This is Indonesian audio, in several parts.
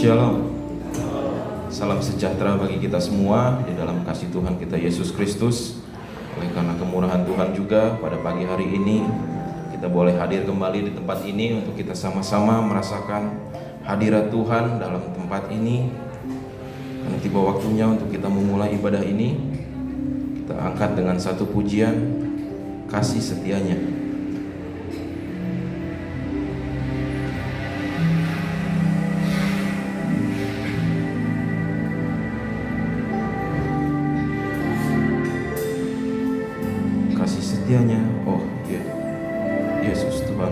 Shalom. Salam sejahtera bagi kita semua di dalam kasih Tuhan kita Yesus Kristus. Oleh karena kemurahan Tuhan juga pada pagi hari ini kita boleh hadir kembali di tempat ini untuk kita sama-sama merasakan hadirat Tuhan dalam tempat ini. Karena tiba waktunya untuk kita memulai ibadah ini, kita angkat dengan satu pujian, kasih setianya. Oh ya, Yesus Tuhan.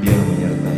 Dia menyertai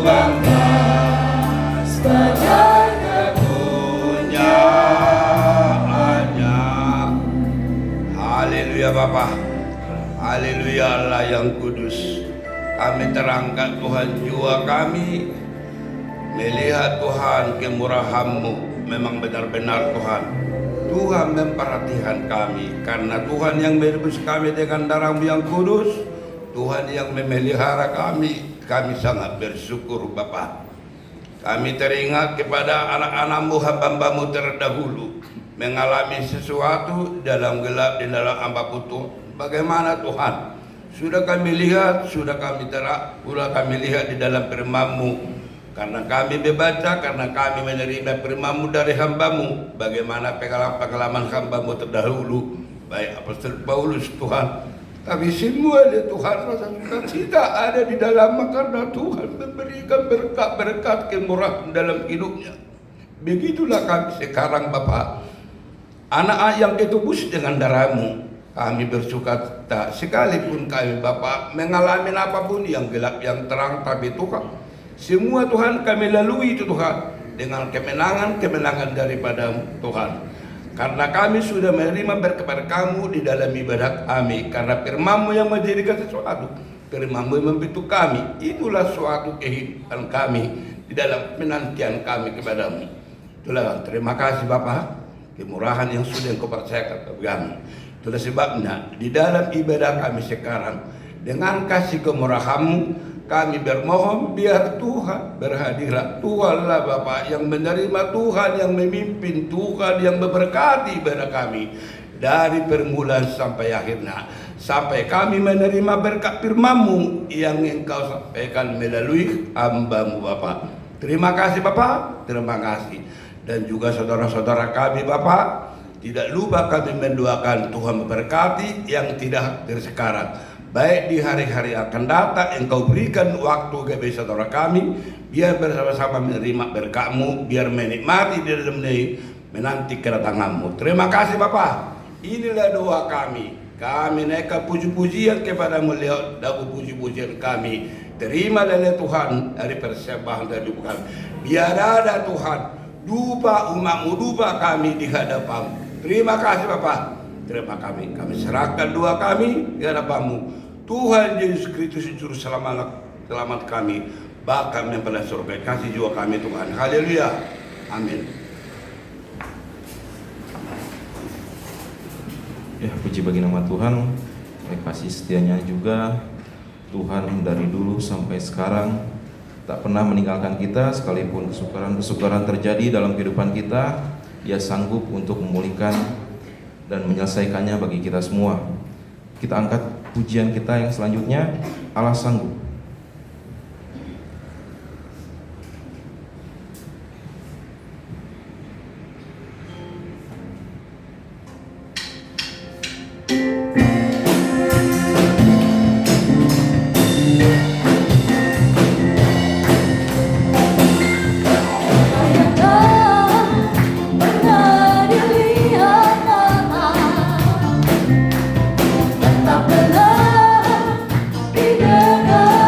bangga sebagai kepunyaannya. Haleluya Bapa, haleluya Allah yang kudus. Kami terangkat Tuhan jiwa kami, melihat Tuhan kemurahan-Mu. Memang benar-benar Tuhan, Tuhan memperhatikan kami, karena Tuhan yang menebus kami dengan darah-Mu yang kudus, Tuhan yang memelihara kami. Kami sangat bersyukur Bapa. Kami teringat kepada anak-anak-Mu, hamba-Mu terdahulu mengalami sesuatu dalam gelap, di dalam ambaku Tuhan. Bagaimana Tuhan? Sudah kami lihat, sudah kami lihat di dalam firman-Mu. Karena kami membaca, karena kami menerima firman-Mu dari hamba-Mu, bagaimana pengalaman hamba-Mu terdahulu, baik Apostol Paulus Tuhan. Tapi semua ya Tuhan, rasa sukacita ada di dalam, karena Tuhan memberikan berkat-berkat kemurahan dalam hidupnya. Begitulah kami sekarang Bapa, anak yang ditebus dengan darah-Mu. Kami bersukacita sekalipun kami Bapa mengalami apapun, yang gelap yang terang, tapi Tuhan semua Tuhan kami lalui itu Tuhan dengan kemenangan daripada Tuhan. Karena kami sudah menerima berkat-Kamu di dalam ibadah kami. Karena firman-Mu yang menjadikan sesuatu, firman-Mu yang membentuk kami. Itulah suatu kehidupan kami di dalam penantian kami kepada-Mu. Itulah terima kasih Bapa, kemurahan yang sudah Engkau percayakan kepada kami. Itulah sebabnya di dalam ibadah kami sekarang, dengan kasih kemurahan-Mu, kami bermohon biar Tuhan berhadirat. Tuhanlah Bapa yang menerima, Tuhan yang memimpin, Tuhan yang memberkati ibadah kami dari permulaan sampai akhirnya, sampai kami menerima berkat firman-Mu yang Engkau sampaikan melalui hamba-Mu Bapa. Terima kasih Bapa, terima kasih. Dan juga saudara-saudara kami Bapa, tidak lupa kami mendoakan Tuhan memberkati yang tidak hadir sekarang. Baik di hari-hari akan datang, Engkau berikan waktu kepada saudara kami, biar bersama-sama menerima berkat-Mu, biar menikmati di dalam menanti kedatangan-Mu. Terima kasih Bapa. Inilah doa kami. Kami naikkan puji-pujian kepada-Mu lewat lagu puji-pujian kami. Terima dari Tuhan, dari persembahan dari Tuhan. Biar ada Tuhan, dupa umat-Mu, dupa kami di hadapan-Mu. Terima kasih Bapa. Terima kami serahkan doa kami di hadapan-Mu. Tuhan Yesus Kristus juru selamat kami, bahkan memperoleh surga. Kasih jiwa kami Tuhan. Haleluya. Amin. Ya, puji bagi nama Tuhan. Kasih setianya juga Tuhan dari dulu sampai sekarang tak pernah meninggalkan kita, sekalipun kesukaran terjadi dalam kehidupan kita, Dia sanggup untuk memulihkan dan menyelesaikannya bagi kita semua. Kita angkat pujian kita yang selanjutnya, Allah sanggup. Tak pernah didengar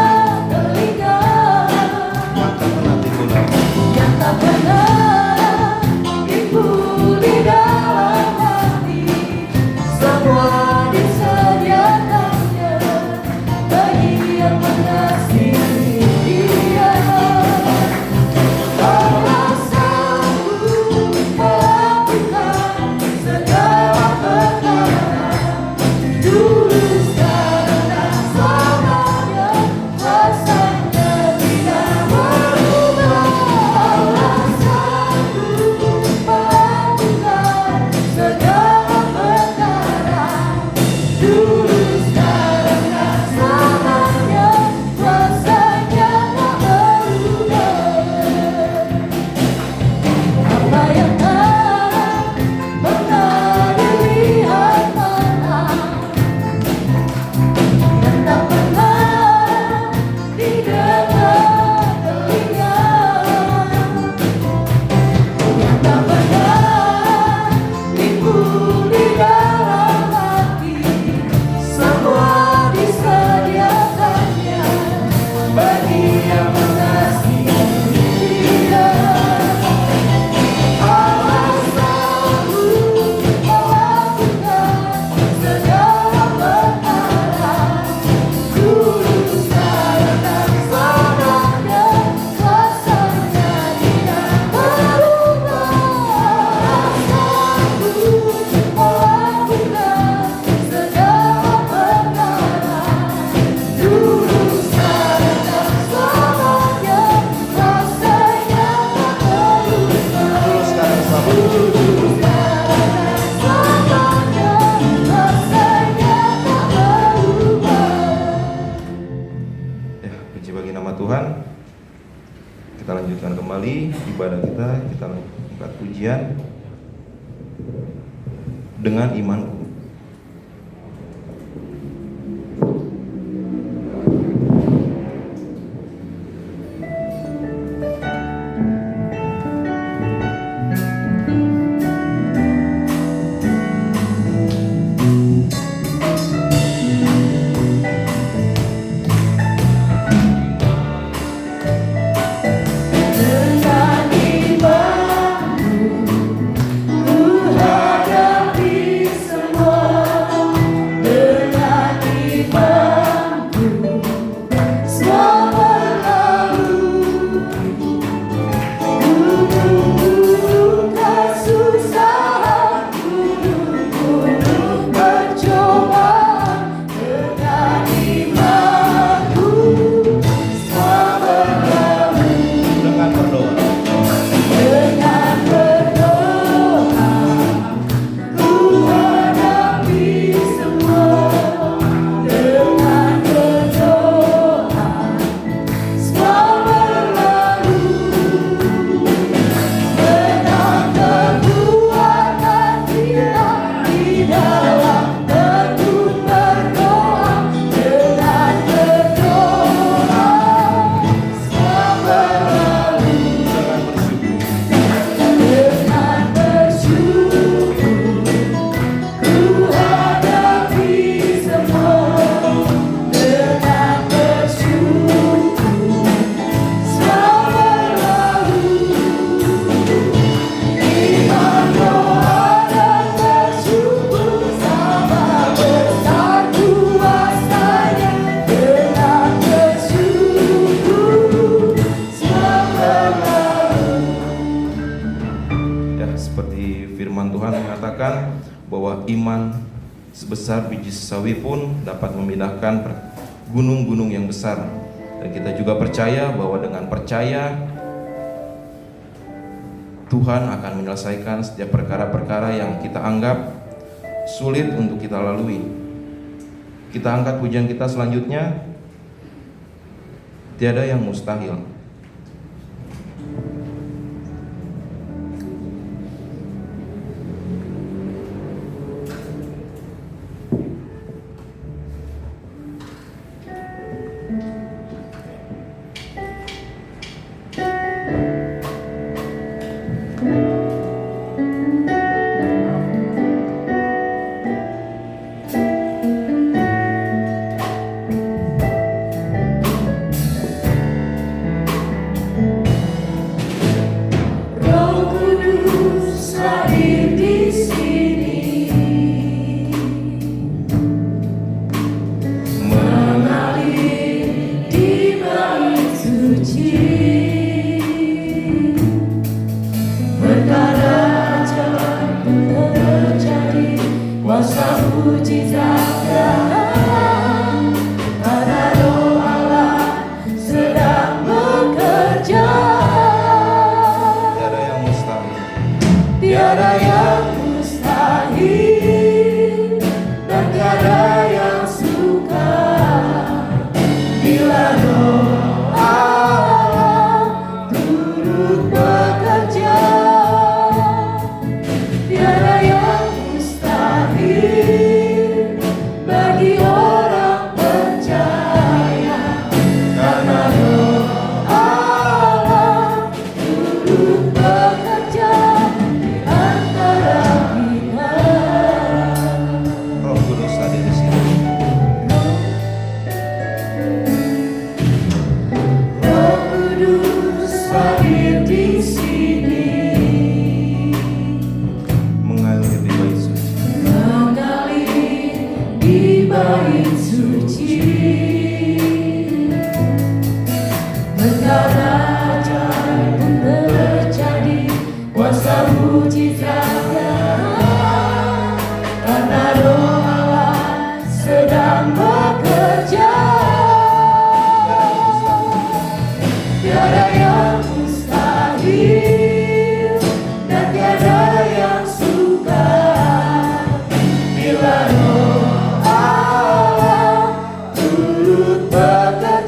bagi nama Tuhan. Kita lanjutkan kembali ibadah kita. Kita angkat pujian dengan imanku. Bahwa iman sebesar biji sesawi pun dapat memindahkan gunung-gunung yang besar. Dan kita juga percaya bahwa dengan percaya Tuhan akan menyelesaikan setiap perkara-perkara yang kita anggap sulit untuk kita lalui. Kita angkat pujian kita selanjutnya, tiada yang mustahil.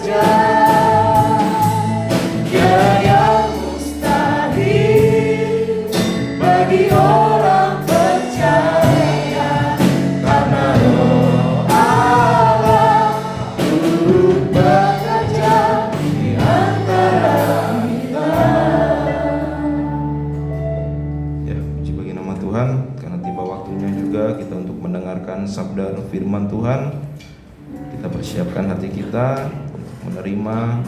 bekerja. mendengarkan sabda firman Tuhan. Kita persiapkan hati kita untuk menerima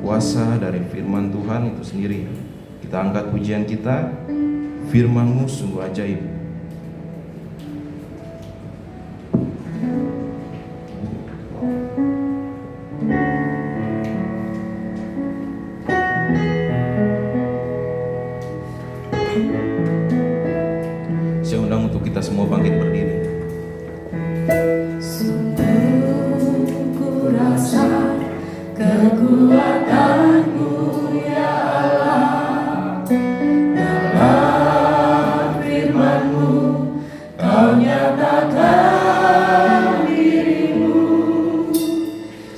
kuasa dari firman Tuhan itu sendiri. Kita angkat pujian kita, firman-Mu sungguh ajaib. Saya undang untuk kita semua bangkit berdiri. Sungguh ku rasa kekuatan-Mu ya Allah, dalam firman-Mu Kau nyatakan diri-Mu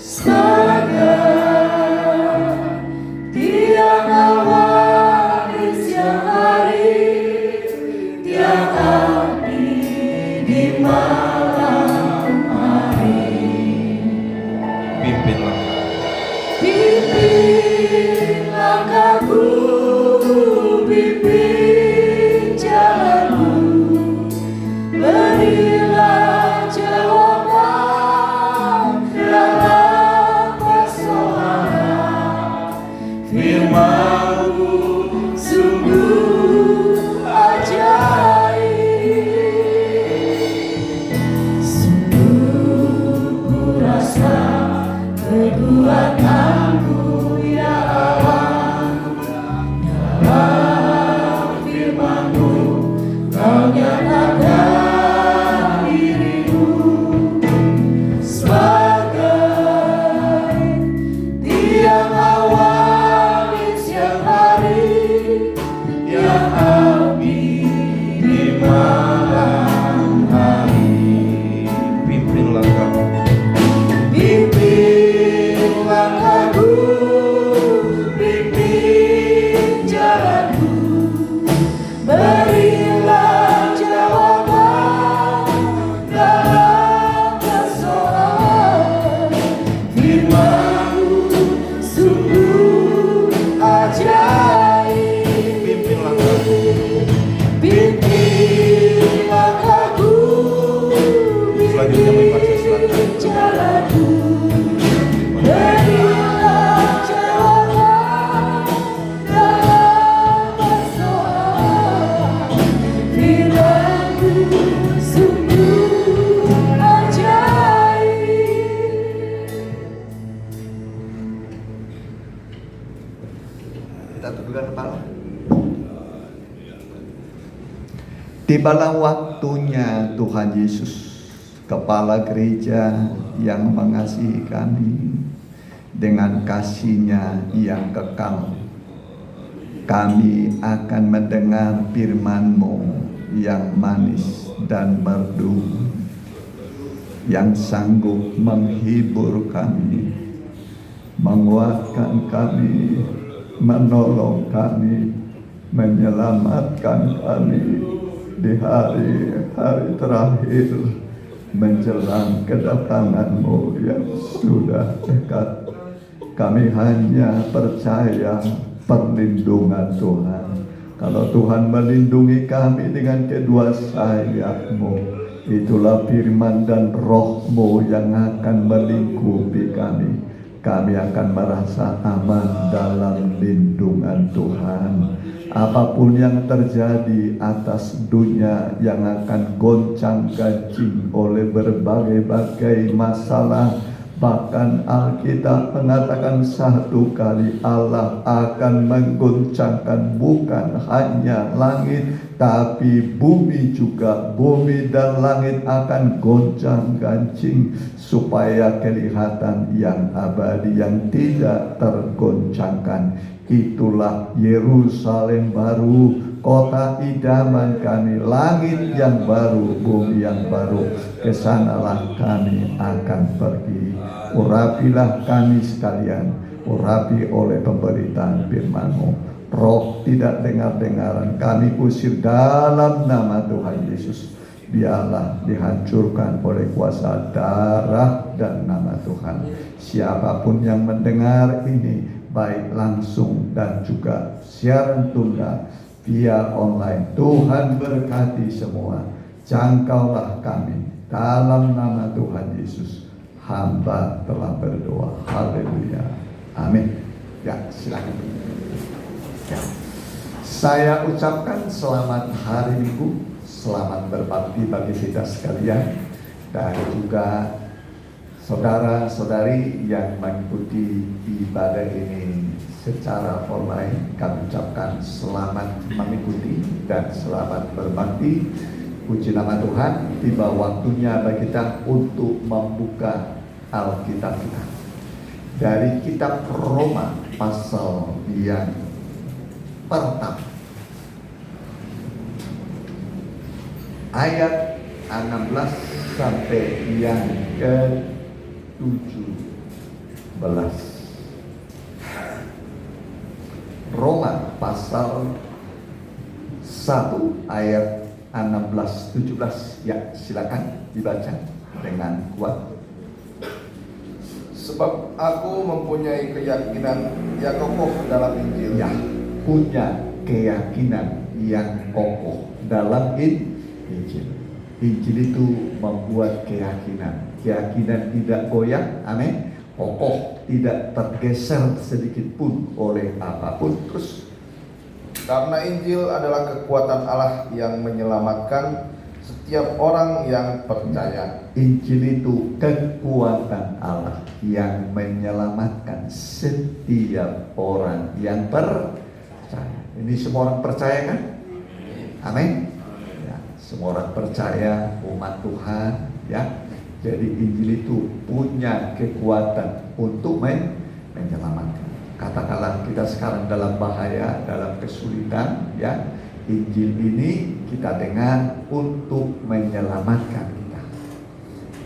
sebagai tiang awal di siang hari, tiang api di malam hari. Pimpinlah Pimpin langkahku, pimpin jalanku, berilah jawaban dalam persoalan. Firman-Mu sungguh ajaib. Sungguh ku rasa kekuatan-Mu ya Allah, dalam firman-Mu Kau nyatakan diri-Mu sebagai tiang awal di siang hari, tiang api di malam hari. pimpin langkahku, Pimpin langkahku, pimpin jalanku, berilah jawaban dalam persoalan. Firman-Mu sungguh ajaib. pimpin langkahku, Pimpin langkahku, Selanjutnya mari baca silakan. jalanku, berilah jawaban dalam persoalan. Firman-Mu sungguh ajaib. Kita tundukkan kepala. Tibalah waktunya Tuhan Yesus, Kepala Gereja yang mengasihi kami dengan kasih-Nya yang kekal. Kami akan mendengar firman-Mu yang manis dan merdu, yang sanggup menghibur kami, menguatkan kami, menolong kami, menyelamatkan kami di hari-hari terakhir menjelang kedatangan-Mu yang sudah dekat. Kami hanya percaya perlindungan Tuhan. Kalau Tuhan melindungi kami dengan kedua sayap-Mu, itulah firman dan Roh-Mu yang akan melingkupi kami. Kami akan merasa aman dalam lindungan Tuhan. Apapun yang terjadi atas dunia yang akan goncang-gancing oleh berbagai-bagai masalah, bahkan Alkitab mengatakan satu kali Allah akan menggoncangkan bukan hanya langit, tapi bumi juga. Bumi dan langit akan goncang-gancing supaya kelihatan yang abadi, yang tidak tergoncangkan. Itulah Yerusalem baru, kota idaman kami, langit yang baru, bumi yang baru. Kesanalah kami akan pergi. Urapilah kami sekalian, urapi oleh pemberitaan firman-Mu. Roh tidak dengar-dengaran, kami usir dalam nama Tuhan Yesus. Biarlah dihancurkan oleh kuasa darah dan nama Tuhan. Siapapun yang mendengar ini, baik langsung dan juga siaran tunda via online, Tuhan berkati semua. Jangkaulah kami dalam nama Tuhan Yesus. Hamba telah berdoa. Haleluya. Amin. Ya, silakan. Ya. Saya ucapkan selamat hari Minggu, selamat berbakti bagi kita sekalian, dan juga saudara-saudari yang mengikuti ibadah ini secara online. Kami ucapkan selamat mengikuti dan selamat berbakti. Puji nama Tuhan, tiba waktunya bagi kita untuk membuka Alkitab kita dari kitab Roma pasal yang pertama, ayat 16 sampai yang ke-17. Roma pasal 1 ayat 16-17. Ya, silakan dibaca dengan kuat. Sebab aku mempunyai keyakinan yang kokoh dalam Injil. Ya, punya keyakinan yang kokoh dalam Injil. Injil itu membuat keyakinan. Keyakinan tidak goyah, amin. Kokoh, tidak tergeser sedikit pun oleh apapun. Terus, Karena Injil adalah kekuatan Allah yang menyelamatkan setiap orang yang percaya. Injil itu kekuatan Allah yang menyelamatkan setiap orang yang percaya. Ini semua orang percaya kan? Amin. Ya, semua orang percaya, umat Tuhan, ya. Jadi Injil itu punya kekuatan untuk menyelamatkan. Katakanlah kita sekarang dalam bahaya, dalam kesulitan, ya. Injil ini kita dengar untuk menyelamatkan kita.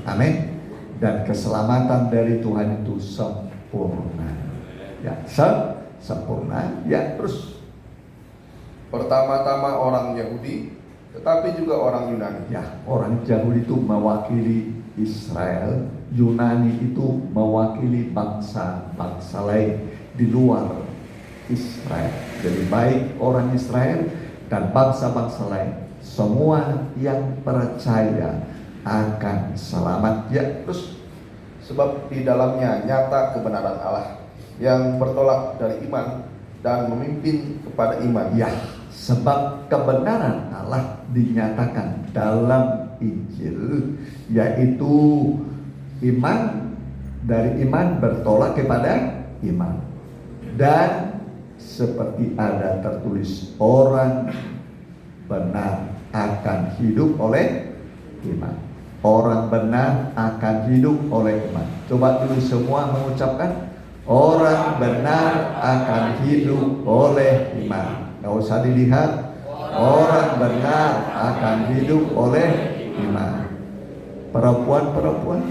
Amin. Dan keselamatan dari Tuhan itu sempurna. Ya, sempurna. Ya, terus. Pertama-tama orang Yahudi, tetapi juga orang Yunani. Ya, orang Yahudi itu mewakili Israel, Yunani itu mewakili bangsa-bangsa lain di luar Israel. Jadi baik orang Israel dan bangsa-bangsa lain, semua yang percaya akan selamat. Ya, terus. Sebab di dalamnya nyata kebenaran Allah yang bertolak dari iman dan memimpin kepada iman. Ya, sebab kebenaran Allah dinyatakan dalam Injil, yaitu iman, dari iman bertolak kepada iman. Dan seperti ada tertulis, orang benar akan hidup oleh iman. Orang benar akan hidup oleh iman. Coba dulu semua mengucapkan, orang benar akan hidup oleh iman. Nggak usah dilihat, orang benar akan hidup oleh iman. Perempuan-perempuan,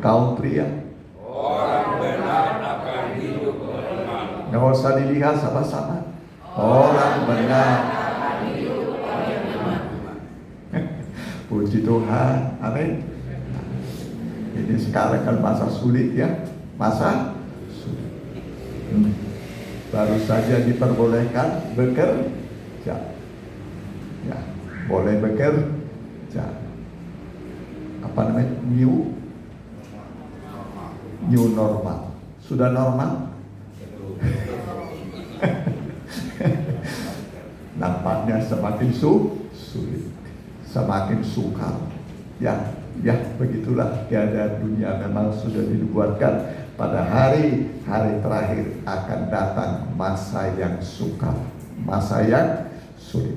kaum pria, nggak usah dilihat sama-sama, orang benar. Puji Tuhan, amin. Ini sekarang kan masa sulit ya, masa sulit. Baru saja diperbolehkan bekerja, ya, boleh bekerja. Apa namanya? New normal. Sudah normal? Nampaknya semakin sulit, semakin sukar. Ya, begitulah keadaan dunia. Memang sudah dibuatkan pada hari terakhir akan datang masa yang sukar, masa yang sulit.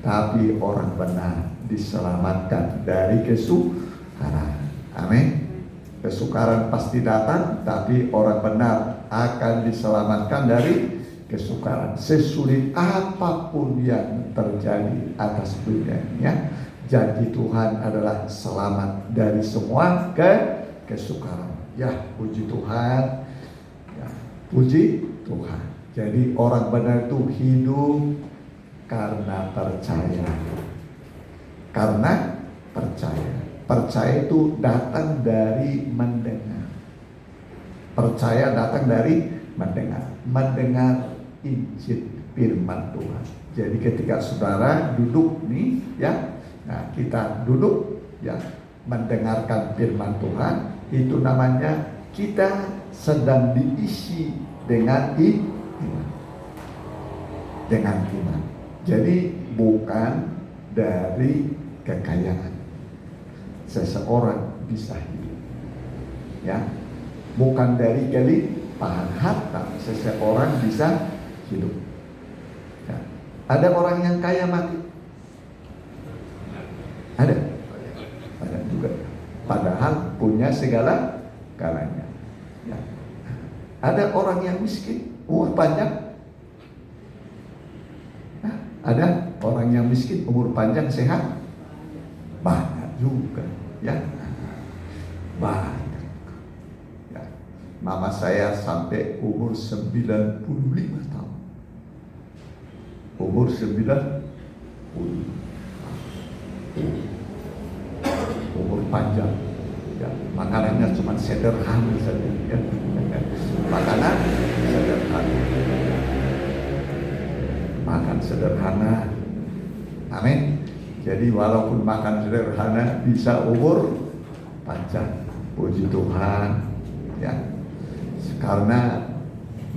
Tapi orang benar diselamatkan dari kesukaran. Amin. Kesukaran pasti datang, tapi orang benar akan diselamatkan dari kesukaran. Sesulit apapun yang terjadi atas dunia, ya, janji Tuhan adalah selamat dari semua kesukaran. Ya, puji Tuhan. Ya, puji Tuhan. Jadi orang benar itu hidup karena percaya. Karena percaya. Percaya itu datang dari mendengar. Percaya datang dari mendengar. Mendengar Injil firman Tuhan. Jadi ketika saudara duduk nih ya, nah kita duduk ya mendengarkan firman Tuhan, itu namanya kita sedang diisi dengan iman. Dengan iman. Jadi bukan dari kekayaan seseorang bisa hidup. Ya. Bukan dari kelimpahan harta seseorang bisa hidup. Ya. Ada orang yang kaya mati? Ada juga. Padahal punya segala galanya. Ya. Ada orang yang miskin, umur panjang. Nah, ada orang yang miskin, umur panjang, sehat. Banyak juga, ya. Banyak. Ya. Mama saya sampai umur 95 tahun. Umur 90. Umur panjang, ya, makanannya cuma sederhana saja, ya. Makanan sederhana, makan sederhana, amin. Jadi walaupun makan sederhana bisa umur panjang, puji Tuhan, ya. Karena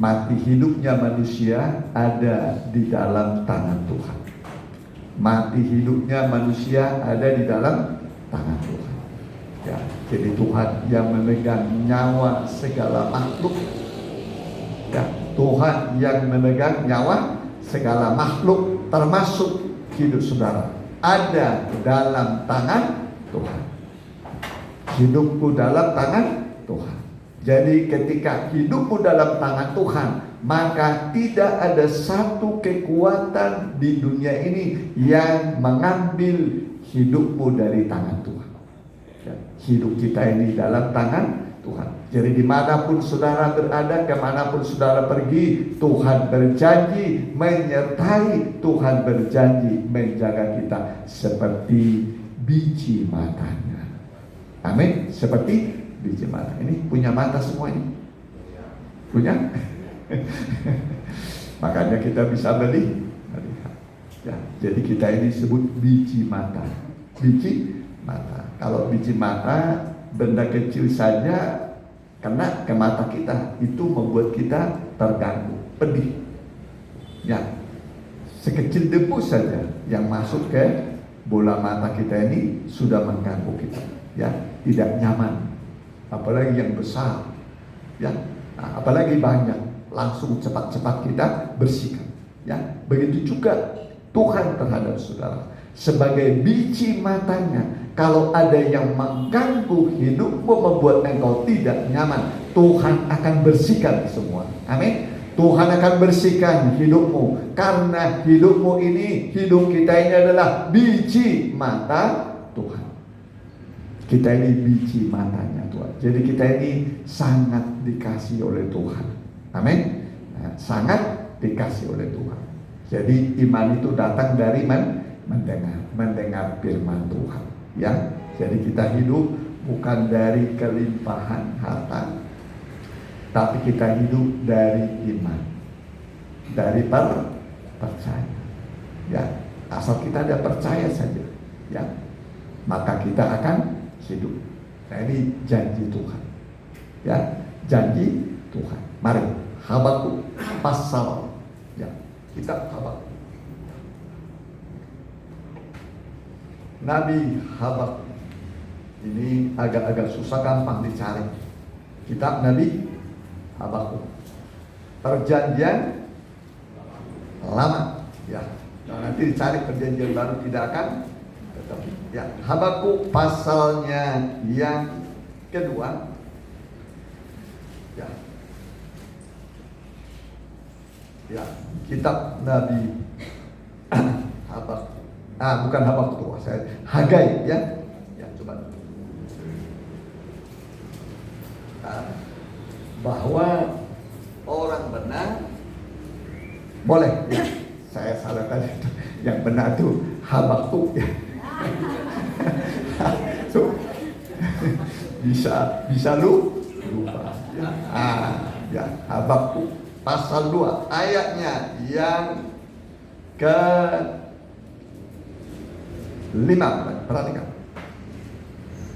mati hidupnya manusia ada di dalam tangan Tuhan. Mati hidupnya manusia ada di dalam tangan Tuhan. Ya, jadi Tuhan yang memegang nyawa segala makhluk. Ya, Tuhan yang memegang nyawa segala makhluk termasuk hidup saudara ada dalam tangan Tuhan. Hidupku dalam tangan Tuhan. Jadi ketika hidupmu dalam tangan Tuhan, maka tidak ada satu kekuatan di dunia ini yang mengambil hidupmu dari tangan Tuhan. Ya, hidup kita ini dalam tangan Tuhan. Jadi dimanapun saudara berada, kemanapun saudara pergi, Tuhan berjanji menyertai, Tuhan berjanji menjaga kita seperti biji matanya. Amin. Seperti biji mata. Ini punya mata semua ini? Punya? Makanya kita bisa melihat. Ya, jadi kita ini sebut biji mata. Biji mata. Kalau biji mata, benda kecil saja kena ke mata kita, itu membuat kita terganggu, pedih. Ya, sekecil debu saja yang masuk ke bola mata kita ini sudah mengganggu kita. Ya, tidak nyaman. Apalagi yang besar, ya, nah, apalagi banyak, langsung cepat-cepat kita bersihkan. Ya, begitu juga Tuhan terhadap saudara. Sebagai biji matanya, kalau ada yang mengganggu hidupmu, membuat engkau tidak nyaman, Tuhan akan bersihkan semua. Amin. Tuhan akan bersihkan hidupmu, karena hidupmu ini, hidup kita ini adalah biji mata Tuhan. Kita ini biji matanya Tuhan. Jadi kita ini sangat dikasih oleh Tuhan. Amin. Nah, sangat dikasih oleh Tuhan. Jadi iman itu datang dari mendengar firman Tuhan. Ya, jadi kita hidup bukan dari kelimpahan harta, tapi kita hidup dari iman, dari percaya. Ya, asal kita ada percaya saja, ya, maka kita akan hidup. Nah, ini janji Tuhan. Ya, janji Tuhan. Mari, Habakuk pasal, ya, kitab Habakuk. Nabi Habakuk ini agak-agak susah, gampang dicari. Kitab Nabi Habakuk, perjanjian lama, ya. Nah, nanti dicari perjanjian baru tidak akan tetap. Ya, Habakuk pasalnya yang kedua. Ya. Ya, kitab Nabi Habakuk. Bukan Habakuk, saya Hagai, ya. Ya, coba. Bahwa orang benar boleh, ya. Saya salah tadi. Yang benar itu Habakuk, ya. So, bisa lupa. Ya. Ya, Habakuk pasal 2 ayatnya yang Ke-5, perhatikan.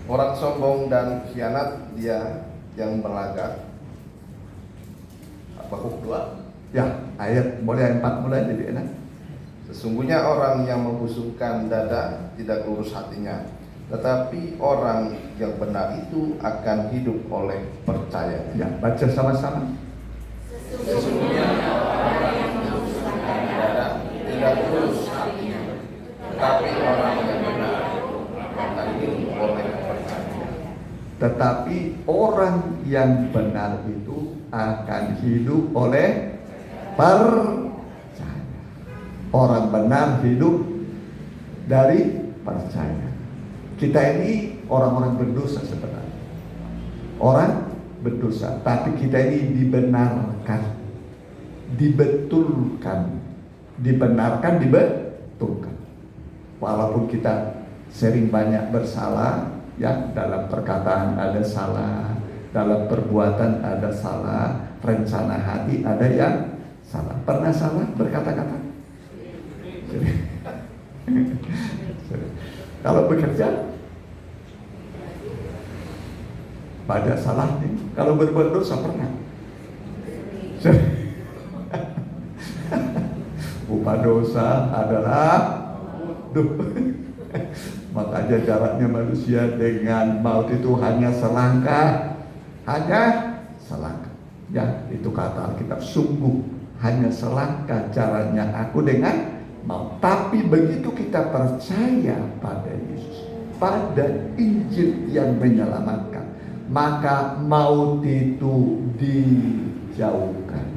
Orang sombong dan khianat dia yang berlagak. Habakuk 2. Ya, ayat mulai ayat 4 mulai jadi enak. Sesungguhnya orang yang membusungkan dada tidak lurus hatinya, tetapi orang yang benar itu akan hidup oleh percaya. Ya, baca sama-sama. Sesungguhnya orang yang membusungkan dada tidak lurus hatinya, tetapi orang yang benar akan hidup oleh percaya. Tetapi orang yang benar itu akan hidup oleh percaya. Orang benar hidup dari percaya. Kita ini orang-orang berdosa sebenarnya. Orang berdosa, tapi kita ini dibenarkan, dibetulkan, dibetulkan. Walaupun kita sering banyak bersalah, ya, dalam perkataan ada salah, dalam perbuatan ada salah, rencana hati ada yang salah. Pernah salah berkata-kata? Kalau bekerja pada salahnya. Kalau berbuat dosa pernah. Upah dosa adalah makanya jaraknya manusia dengan maut itu hanya selangkah. Ya, itu kata Alkitab, sungguh hanya selangkah jaraknya aku dengan maut. Tapi begitu kita percaya pada Yesus, pada Injil yang menyelamatkan, maka maut itu dijauhkan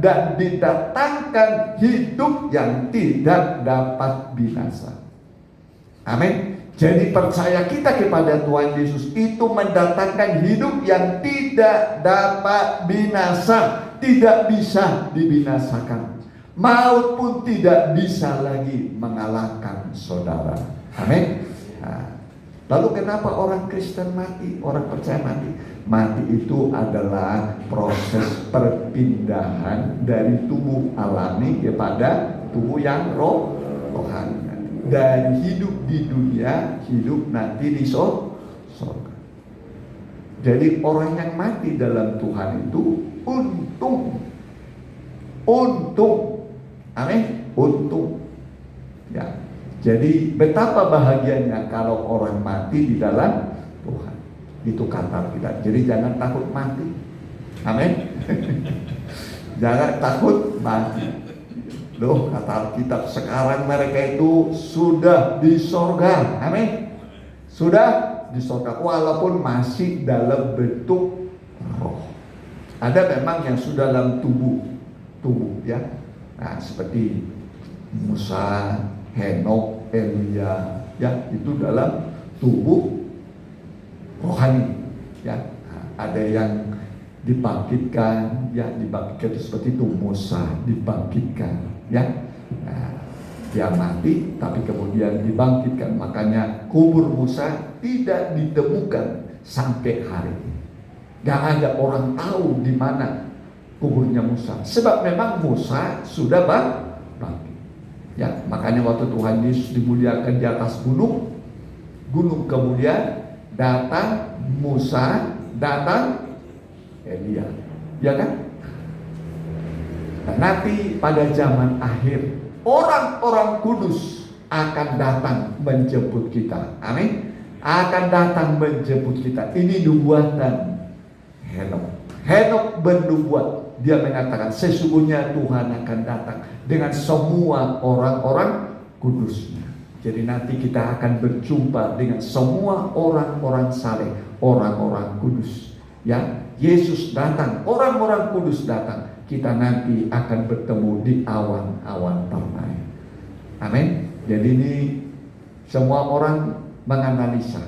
dan didatangkan hidup yang tidak dapat binasa. Amin. Jadi percaya kita kepada Tuhan Yesus itu mendatangkan hidup yang tidak dapat binasa, tidak bisa dibinasakan. Maut pun tidak bisa lagi mengalahkan saudara. Amin. Nah, lalu kenapa orang Kristen mati, orang percaya mati? Mati itu adalah proses perpindahan dari tubuh alami kepada tubuh yang rohani. Dari hidup di dunia, hidup nanti di surga. Jadi orang yang mati dalam Tuhan itu untung. Amin. Untung. Ya. Jadi betapa bahagianya kalau orang mati di dalam Tuhan. Itu kata kita. Jadi jangan takut mati. Amin. Jangan takut mati. Loh, kata Alkitab, sekarang mereka itu sudah di sorga. Amin. Sudah di sorga, walaupun masih dalam bentuk roh. Ada memang yang sudah dalam tubuh ya. Nah, seperti Musa, Henok, Elia, ya, itu dalam tubuh rohani, ya. Nah, ada yang dibangkitkan, ya, dibangkitkan seperti itu. Musa dibangkitkan, ya. Nah, dia mati tapi kemudian dibangkitkan. Makanya kubur Musa tidak ditemukan sampai hari ini. Gak ada orang tahu di mana kuburnya Musa, sebab memang Musa sudah bangkit. Ya, makanya waktu Tuhan Yesus dimuliakan di atas gunung kemudian datang Musa, datang Elia, ya kan? Nah, nanti pada zaman akhir orang-orang kudus akan datang menjemput kita. Amin. Akan datang menjemput kita. Ini nubuatan Henok bernubuat. Dia mengatakan sesungguhnya Tuhan akan datang dengan semua orang-orang kudusnya. Jadi nanti kita akan berjumpa dengan semua orang-orang saleh, orang-orang kudus. Ya, Yesus datang, orang-orang kudus datang. Kita nanti akan bertemu di awan-awan permai. Amin. Jadi ini semua orang menganalisa.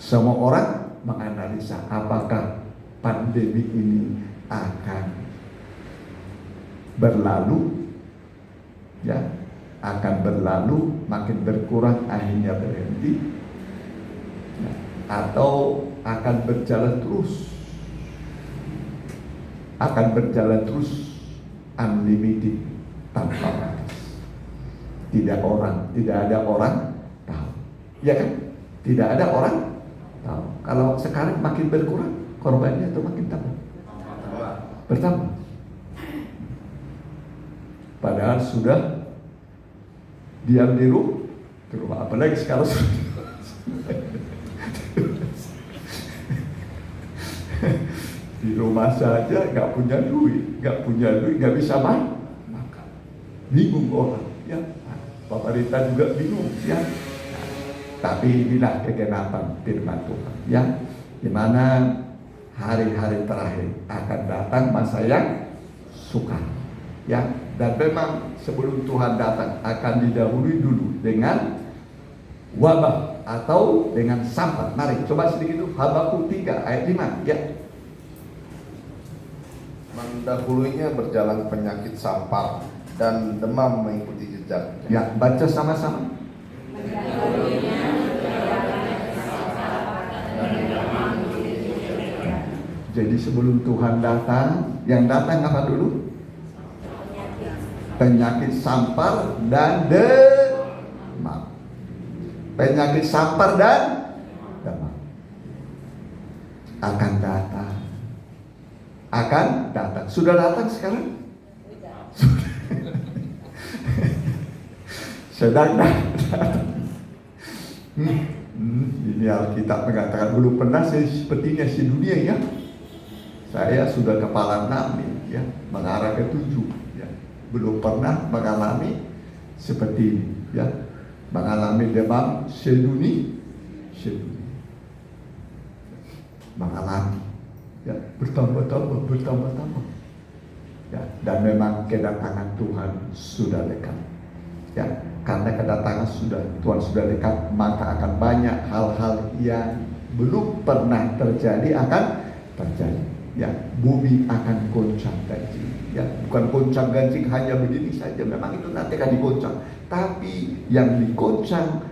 Semua orang menganalisa apakah pandemi ini akan berlalu, ya, akan berlalu, makin berkurang akhirnya berhenti, ya, atau akan berjalan terus, unlimited, tanpa batas. Tidak ada orang tahu. Ya kan? Tidak ada orang tahu. Kalau sekarang makin berkurang korbannya atau makin tambah? Bertambah. Padahal sudah diam di rumah. Apalagi sekarang di rumah saja nggak punya duit, nggak bisa makan. Bingung orang, ya. Pemerintah juga bingung, ya. Tapi inilah kegenapan firman Tuhan, ya. Di mana hari-hari terakhir akan datang masa yang sukar, ya. Dan memang sebelum Tuhan datang akan didahului dulu dengan wabah atau dengan sampar. Mari coba sedikit dulu Habakuk 3 ayat 5, ya. Mendahulunya berjalan penyakit sampar dan demam mengikuti jejak. Ya, baca sama-sama. Jadi sebelum Tuhan datang, yang datang apa dulu? Penyakit sampar dan demam. Penyakit sampar dan demam akan datang. Akan datang. Sudah datang sekarang? Sedang datang. Ini Alkitab mengatakan belum pernah sepertinya sedunia, ya. Saya sudah kepala 6 nih, ya, mengarah ke 7, ya. Belum pernah mengalami seperti ini, ya. Mengalami demam sedunia. Mengalami, ya, bertambah. Ya, dan memang kedatangan Tuhan sudah dekat. Ya, karena kedatangan Tuhan sudah dekat, maka akan banyak hal-hal yang belum pernah terjadi akan terjadi. Ya, bumi akan goncang-ganjing. Ya, bukan goncang-ganjing hanya begini saja, memang itu nanti akan digoncang. Tapi yang digoncang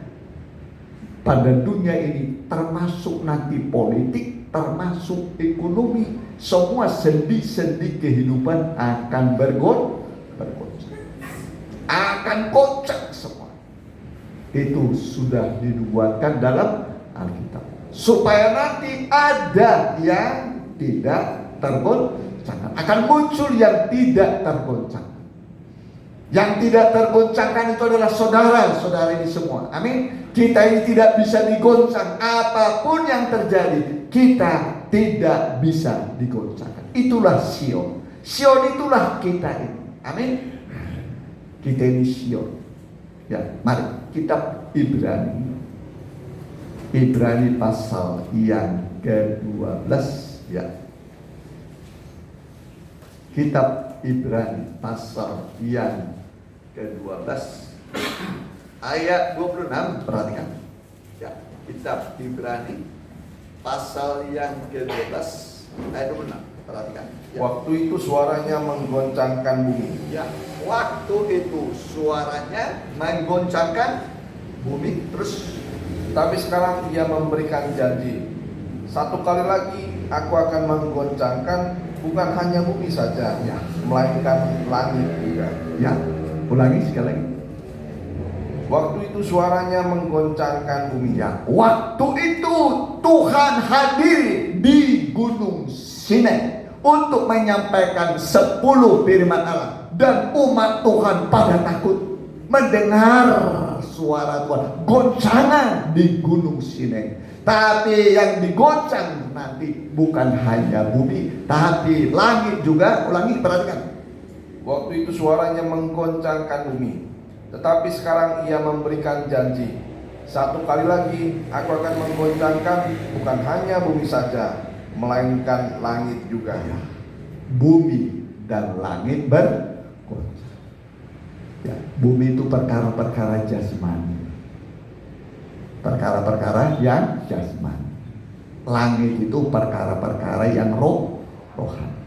pada dunia ini termasuk nanti politik, termasuk ekonomi, semua sendi-sendi kehidupan akan bergoncang, akan goncang semua. Itu sudah dinubuatkan dalam Alkitab, supaya nanti ada yang tidak tergoncangkan, akan muncul yang tidak tergoncangkan. Yang tidak tergoncangkan itu adalah saudara-saudara ini semua. Amin. Kita ini tidak bisa digoncang. Apapun yang terjadi, kita tidak bisa digoncangkan. Itulah Sion. Sion itulah kita ini. Amin. Kita ini Sion. Ya, mari kitab Ibrani. Ibrani pasal yang ke-12, ya. Kitab Ibrani pasal yang ke-12 ayat 26, perhatikan. Ya, kitab Ibrani pasal yang ke-12 ayat 26, perhatikan. Ya. Waktu itu suaranya menggoncangkan bumi. Ya, waktu itu suaranya menggoncangkan bumi. Terus, Tapi sekarang ia memberikan janji, satu kali lagi aku akan menggoncangkan bukan hanya bumi saja, Ya. melainkan langit juga. ya, ulangi sekali lagi. Waktu itu suaranya menggoncangkan bumi. Ya, waktu itu Tuhan hadir di Gunung Sinai untuk menyampaikan 10 firman Allah, dan umat Tuhan pada takut mendengar suara Tuhan, goncangan di Gunung Sinai. Tapi yang digoncang nanti bukan hanya bumi, tapi langit juga. Ulangi, perhatikan. Waktu itu suaranya menggoncangkan bumi. Tetapi sekarang ia memberikan janji, satu kali lagi aku akan menggoncangkan bukan hanya bumi saja, melainkan langit juga. Bumi dan langit bergoncang. Ya, bumi itu perkara-perkara jasmani, perkara-perkara yang jasmani. Langit itu perkara-perkara yang rohani.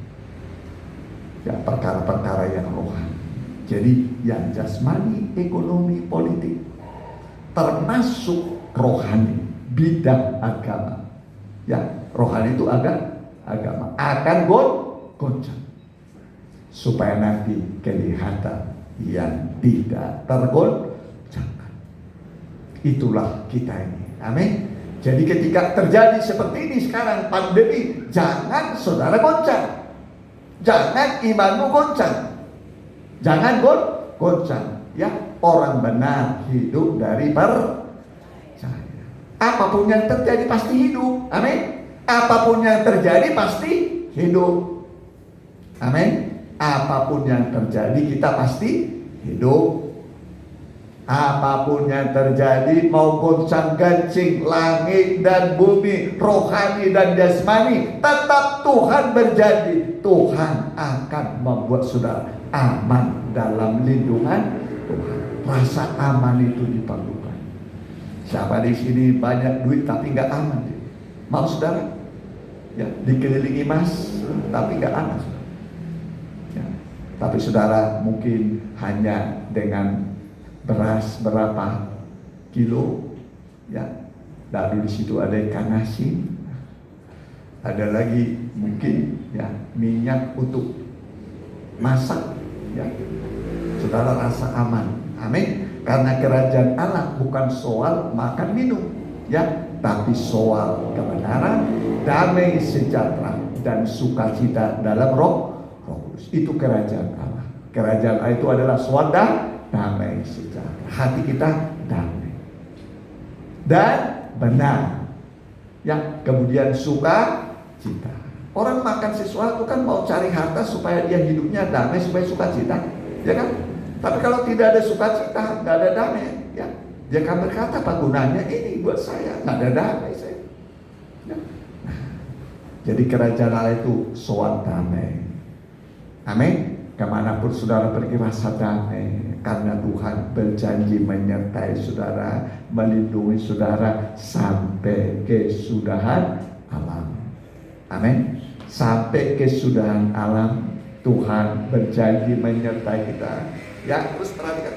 Ya, perkara-perkara yang rohani. Jadi yang jasmani, ekonomi, politik, termasuk rohani, bidang agama. Ya, rohani itu agama akan goncang. supaya nanti kelihatan yang tidak tergoncangkan. Itulah kita ini. Amin. Jadi ketika terjadi seperti ini sekarang pandemi, jangan saudara goncang. Jangan imanmu goncang. Jangan goncang. Ya, orang benar hidup dari percaya. Apapun yang terjadi pasti hidup. Amin. Apapun yang terjadi pasti hidup. Amin. Apapun yang terjadi kita pasti hidup. Apapun yang terjadi, mau goncang-gancing langit dan bumi, rohani dan jasmani, tetap Tuhan berjanji. Tuhan akan membuat saudara aman dalam lindungan Tuhan. Rasa aman itu diperlukan. Siapa di sini banyak duit tapi nggak aman? Mau saudara? Ya, dikelilingi emas tapi nggak aman. Ya. Tapi saudara mungkin hanya dengan beras berapa kilo, ya, lalu di situ ada ikan asin, ada lagi mungkin ya minyak untuk masak, ya, saudara rasa aman. Amin. Karena kerajaan Allah bukan soal makan minum, ya, tapi soal kebenaran, damai sejahtera dan sukacita dalam Roh Kudus. Itu kerajaan Allah. Kerajaan Allah itu adalah suara damai sejahtera. Hati kita damai dan benar, ya, kemudian sukacita. Orang makan sesuatu kan mau cari harta supaya dia hidupnya damai, supaya sukacita, ya kan? Tapi kalau tidak ada sukacita, nggak ada damai, ya, dia akan berkata, apa gunanya ini buat saya? Nggak ada damai saya. Ya. Jadi kerajaan Allah itu soal damai. Amin. Kemanapun saudara pergi rasa damai, karena Tuhan berjanji menyertai saudara, melindungi saudara sampai kesudahan alam. Amin. Sampai kesudahan alam Tuhan berjanji menyertai kita. Ya, terus perhatikan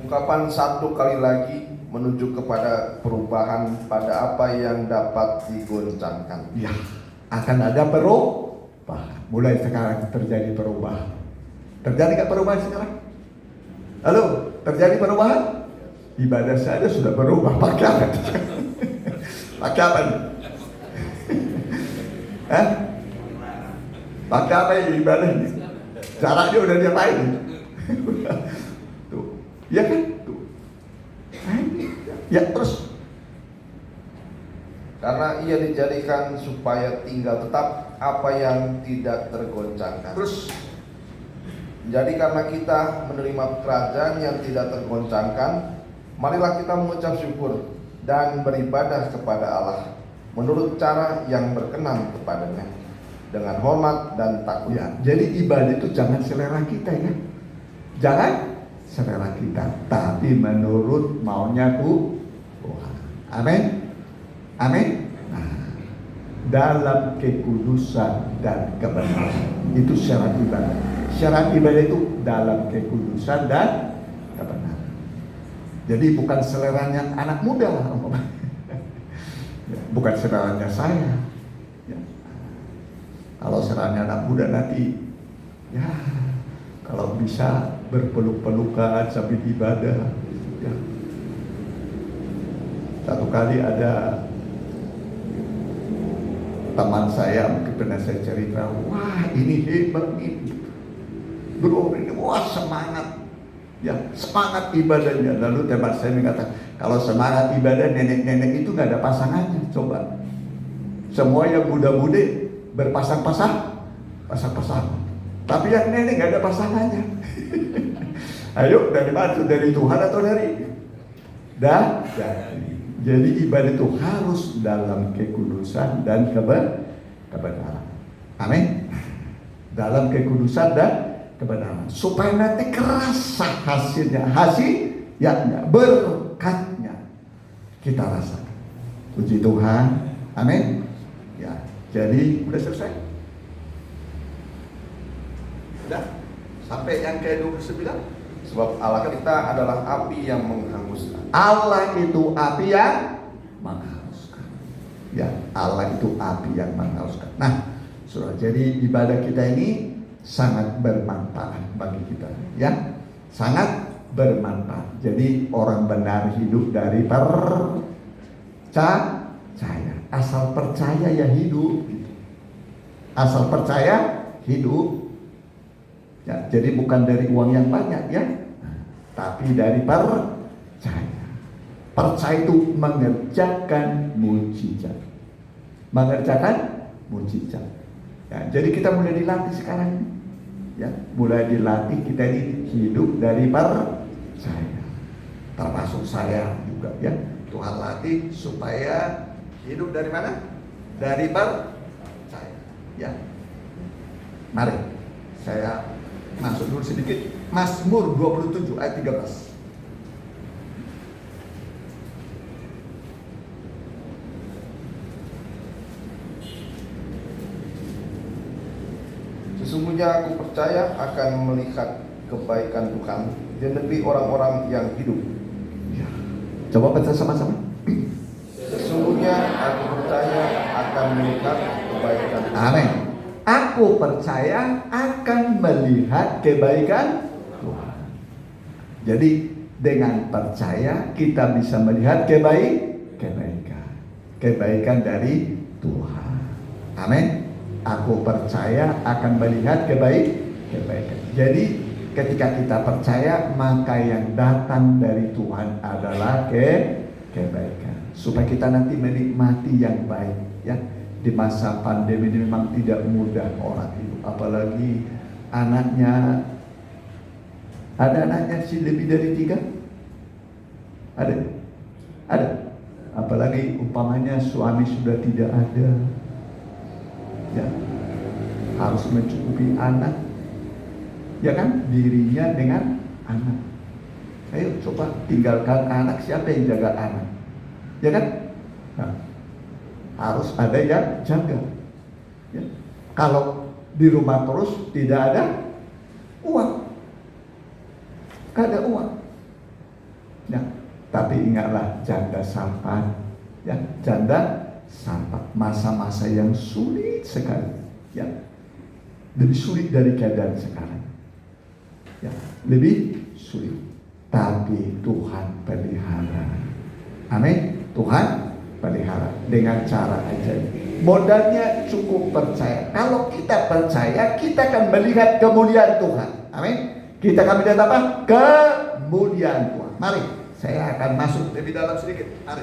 Ungkapan satu kali lagi menunjuk kepada perubahan pada apa yang dapat digoncangkan. ya, akan ada perubahan. Mulai sekarang terjadi perubahan. Terjadi nggak perubahan sekarang? Halo, terjadi perubahan? Ibadah saja sudah berubah. Pakai apa? Pakai apa nih? Pakai apa ya ibadah ini? Caranya udah diapain? Tuh, ya kan? Tuh. Ya terus. Karena ia dijadikan supaya tinggal tetap apa yang tidak tergoncangkan. Terus. Jadi karena kita menerima kerajaan yang tidak tergoncangkan, marilah kita mengucap syukur dan beribadah kepada Allah menurut cara yang berkenan kepadanya, dengan hormat dan takut. Ya, jadi ibadah itu jangan selera kita, ya. Jangan selera kita, tapi menurut maunya Tuhan. Amin. Amin. Nah, dalam kekudusan dan kebenaran, itu syarat ibadah. Syarat ibadah itu dalam kekudusan dan kebenaran. Jadi bukan seleranya anak muda, bukan seleranya saya. Ya. Kalau seleranya anak muda nanti, ya, kalau bisa berpeluk-pelukan sambil ibadah. Ya. Satu kali ada teman saya, mungkin pernah saya cerita, wah ini hebat nih, bro ini, wah semangat, ya semangat ibadahnya. Lalu teman saya mengatakan, kalau semangat ibadah nenek-nenek itu nggak ada pasangannya. Coba, semua yang muda-muda berpasang-pasang, tapi yang nenek nggak ada pasangannya. Ayo, dari mana? Dari Tuhan atau dari? Dari. Jadi ibadah itu harus dalam kekudusan dan kebenaran. Amin. Dalam kekudusan dan kebenaran, supaya nanti kerasa hasilnya, berkatnya kita rasakan. Puji Tuhan. Amin. Ya. Jadi udah selesai. Sudah sampai yang ke-29. Sebab Allah kita adalah api yang menghanguskan. Allah itu api yang menghanguskan. Ya, Allah itu api yang menghanguskan. Nah, Saudara, jadi ibadah kita ini sangat bermanfaat bagi kita, ya, sangat bermanfaat. Jadi orang benar hidup dari percaya. Asal percaya ya hidup, gitu. Asal percaya hidup. Ya, jadi bukan dari uang yang banyak, ya, tapi dari percaya. Percaya itu mengerjakan mujizat. Mengerjakan mujizat. Ya, jadi kita mulai dilatih sekarang, ya, mulai dilatih kita ini hidup dari percaya. Termasuk saya juga, ya. Tuhan latih supaya hidup dari mana? Dari percaya. Ya. Mari saya masuk dulu sedikit. Mazmur 27 ayat 13. Sesungguhnya aku percaya akan melihat kebaikan Tuhan di negeri orang-orang yang hidup. Ya. Coba baca sama-sama. Sesungguhnya aku percaya akan melihat kebaikan Tuhan. Amin. Aku percaya akan melihat kebaikan Tuhan. Jadi dengan percaya kita bisa melihat kebaikan dari Tuhan. Amin. Aku percaya akan melihat kebaikan. Jadi ketika kita percaya, maka yang datang dari Tuhan adalah kebaikan. Supaya kita nanti menikmati yang baik, ya. Di masa pandemi ini memang tidak mudah orang hidup, apalagi anaknya. Ada anaknya sih lebih dari 3? Ada. Apalagi umpamanya suami sudah tidak ada, ya, harus mencukupi anak, ya kan, dirinya dengan anak. Ayo coba tinggalkan anak, siapa yang jaga anak, ya kan? Nah, harus ada yang jaga, ya. Kalau di rumah terus tidak ada uang, gak ada uang, ya. Tapi ingatlah, janda sampan, ya, janda sampai masa-masa yang sulit sekali, ya, lebih sulit dari keadaan sekarang, ya, lebih sulit. Tapi Tuhan pelihara, amin. Tuhan pelihara dengan cara ajaib. Modalnya cukup percaya. Kalau kita percaya, kita akan melihat kemuliaan Tuhan, amin. Kita akan melihat apa? Kemuliaan Tuhan. Mari, saya akan masuk lebih dalam sedikit. Mari,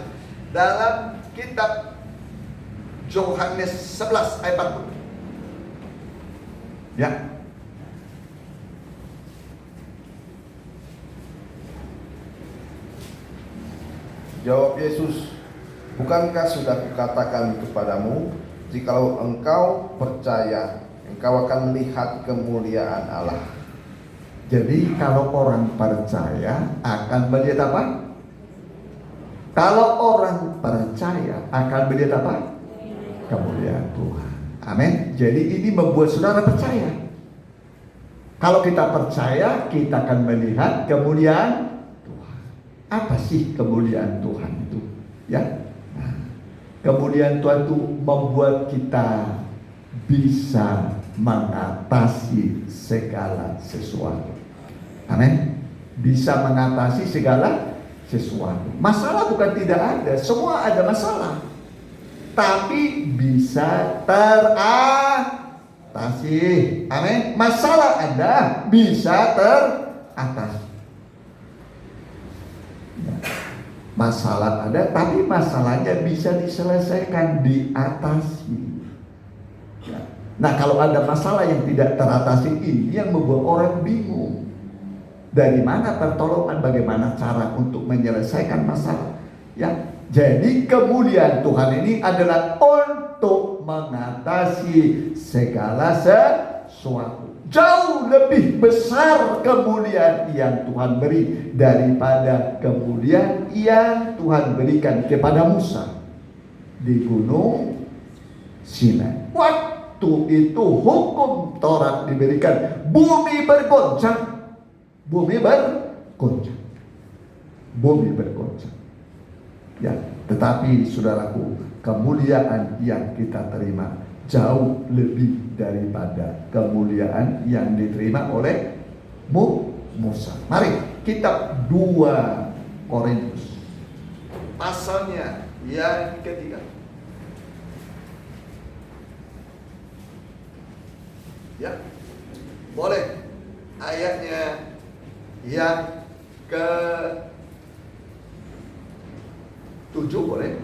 dalam kitab Yohanes 11 ayat 40. Ya. Jawab Yesus, bukankah sudah kukatakan kepadamu, jikalau engkau percaya, engkau akan melihat kemuliaan Allah. Jadi kalau orang percaya akan melihat apa? Kalau orang percaya akan melihat apa? Kemuliaan Tuhan. Amin. Jadi ini membuat saudara percaya. Kalau kita percaya, kita akan melihat kemuliaan Tuhan. Apa sih kemuliaan Tuhan itu? Ya. Nah, kemuliaan Tuhan itu membuat kita bisa mengatasi segala sesuatu. Amin. Bisa mengatasi segala sesuatu. Masalah bukan tidak ada, semua ada masalah. Tapi bisa teratasi. Amin. Masalah ada, bisa teratasi. Masalah ada, tapi masalahnya bisa diselesaikan, diatasi. Ya. Nah, kalau ada masalah yang tidak teratasi, ini yang membuat orang bingung. Dari mana pertolongan, bagaimana cara untuk menyelesaikan masalah, ya. Jadi kemuliaan Tuhan ini adalah untuk mengatasi segala sesuatu. Jauh lebih besar kemuliaan yang Tuhan beri daripada kemuliaan yang Tuhan berikan kepada Musa di Gunung Sinai. Waktu itu hukum Taurat diberikan, bumi bergoncang. Bumi bergoncang. Ya, tetapi saudaraku, kemuliaan yang kita terima jauh lebih daripada kemuliaan yang diterima oleh Musa. Mari kitab 2 Korintus pasalnya yang ketiga. Ya, boleh ayatnya yang ke-7 boleh.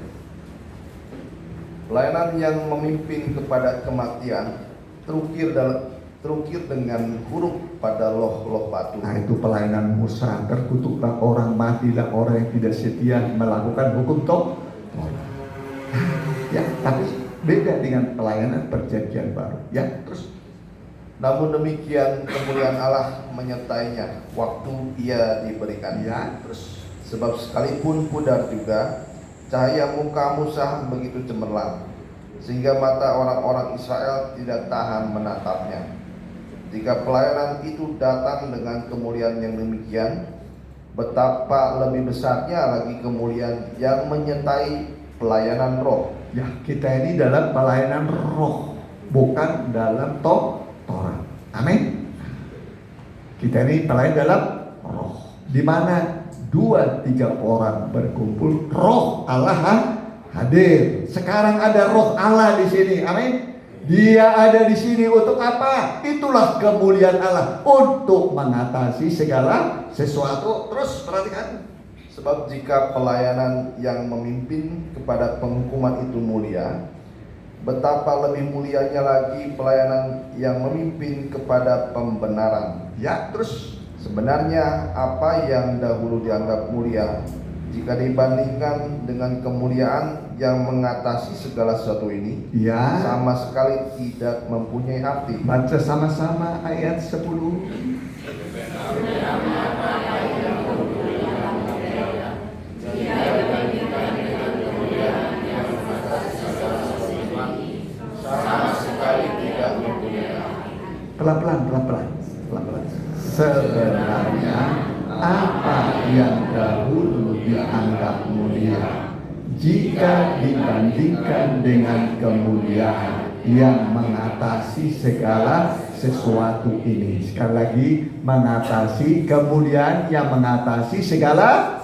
Pelayanan yang memimpin kepada kematian terukir dengan huruf pada loh-loh batu. Nah, itu pelayanan Musa. Terkutuklah orang, matilah orang yang tidak setia melakukan hukum Taurat. Ya, tapi beda dengan pelayanan perjanjian baru. Ya, terus. Namun demikian kemuliaan Allah menyertainya waktu ia diberikan. Ya, terus. Sebab sekalipun pudar juga, cahaya muka Musa begitu cemerlang, sehingga mata orang-orang Israel tidak tahan menatapnya. Jika pelayanan itu datang dengan kemuliaan yang demikian, betapa lebih besarnya lagi kemuliaan yang menyertai pelayanan roh. Ya, kita ini dalam pelayanan roh, bukan dalam Taurat. Amin. Kita ini pelayan dalam roh, di mana 2-3 orang berkumpul, roh Allah hadir. Sekarang ada roh Allah di sini. Amin. Dia ada di sini untuk apa? Itulah kemuliaan Allah, untuk mengatasi segala sesuatu. Terus perhatikan. Sebab jika pelayanan yang memimpin kepada penghukuman itu mulia, betapa lebih mulianya lagi pelayanan yang memimpin kepada pembenaran. Ya, terus. Sebenarnya apa yang dahulu dianggap mulia, jika dibandingkan dengan kemuliaan yang mengatasi segala sesuatu ini, Ya, sama sekali tidak mempunyai arti. baca sama-sama ayat 10. Sama sekali tidak mempunyai arti. Pelan-pelan. Sebenarnya apa yang dahulu dianggap mulia, jika dibandingkan dengan kemuliaan yang mengatasi segala sesuatu ini. Sekali lagi, mengatasi kemuliaan yang mengatasi segala.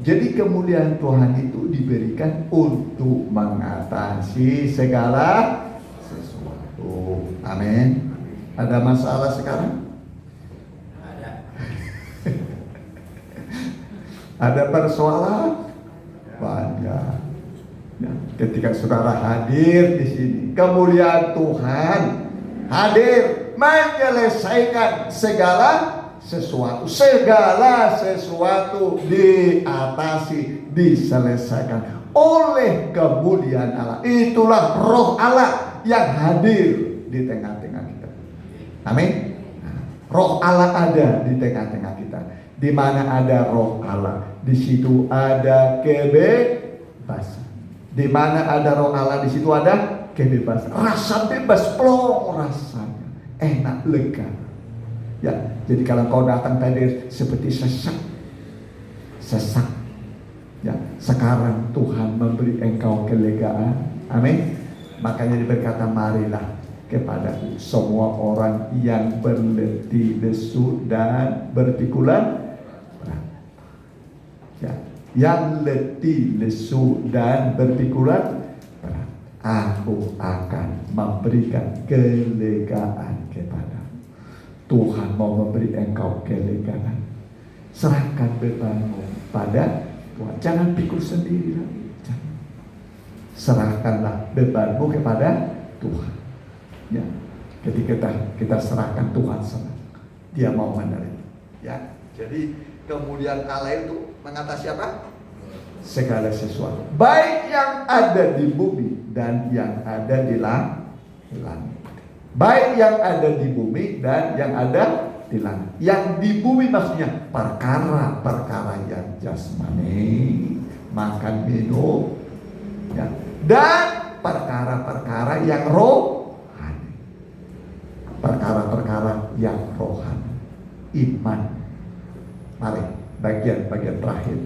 Jadi kemuliaan Tuhan itu diberikan untuk mengatasi segala sesuatu. Amin. Ada masalah sekarang? Ada persoalan? Banyak. Ya, ketika saudara hadir di sini, kemuliaan Tuhan hadir menyelesaikan segala sesuatu. Segala sesuatu diatasi, diselesaikan oleh kemuliaan Allah. Itulah roh Allah yang hadir di tengah-tengah kita. Amin. Roh Allah ada di tengah-tengah kita. Di mana ada roh Allah, di situ ada kebebasan. Di mana ada roh Allah, di situ ada kebebasan. Rasa bebas, plong rasanya, enak, lega. Ya, jadi kalau kau datang tadi seperti sesak. Ya, sekarang Tuhan memberi engkau kelegaan. Amin. Makanya berkata, marilah kepada semua orang yang berletih lesu dan berpikulan. Ya, yang letih lesu dan berpikulan, aku akan memberikan kelegaan kepada. Tuhan mau memberi engkau kelegaan. Serahkan bebanmu pada Tuhan. Jangan pikul sendiri lagi. Serahkanlah bebanmu kepada Tuhan. Ya, ketika kita serahkan, Tuhan senang. Dia mau menerima. Ya, jadi kemuliaan Allah itu mengatasi apa? Segala sesuatu, baik yang ada di bumi dan yang ada di langit. Baik yang ada di bumi dan yang ada di langit. Yang di bumi maksudnya perkara-perkara yang jasmani, makan minum, ya, dan perkara-perkara yang rohani. Perkara-perkara yang rohani, iman. Mari, bagian terakhir,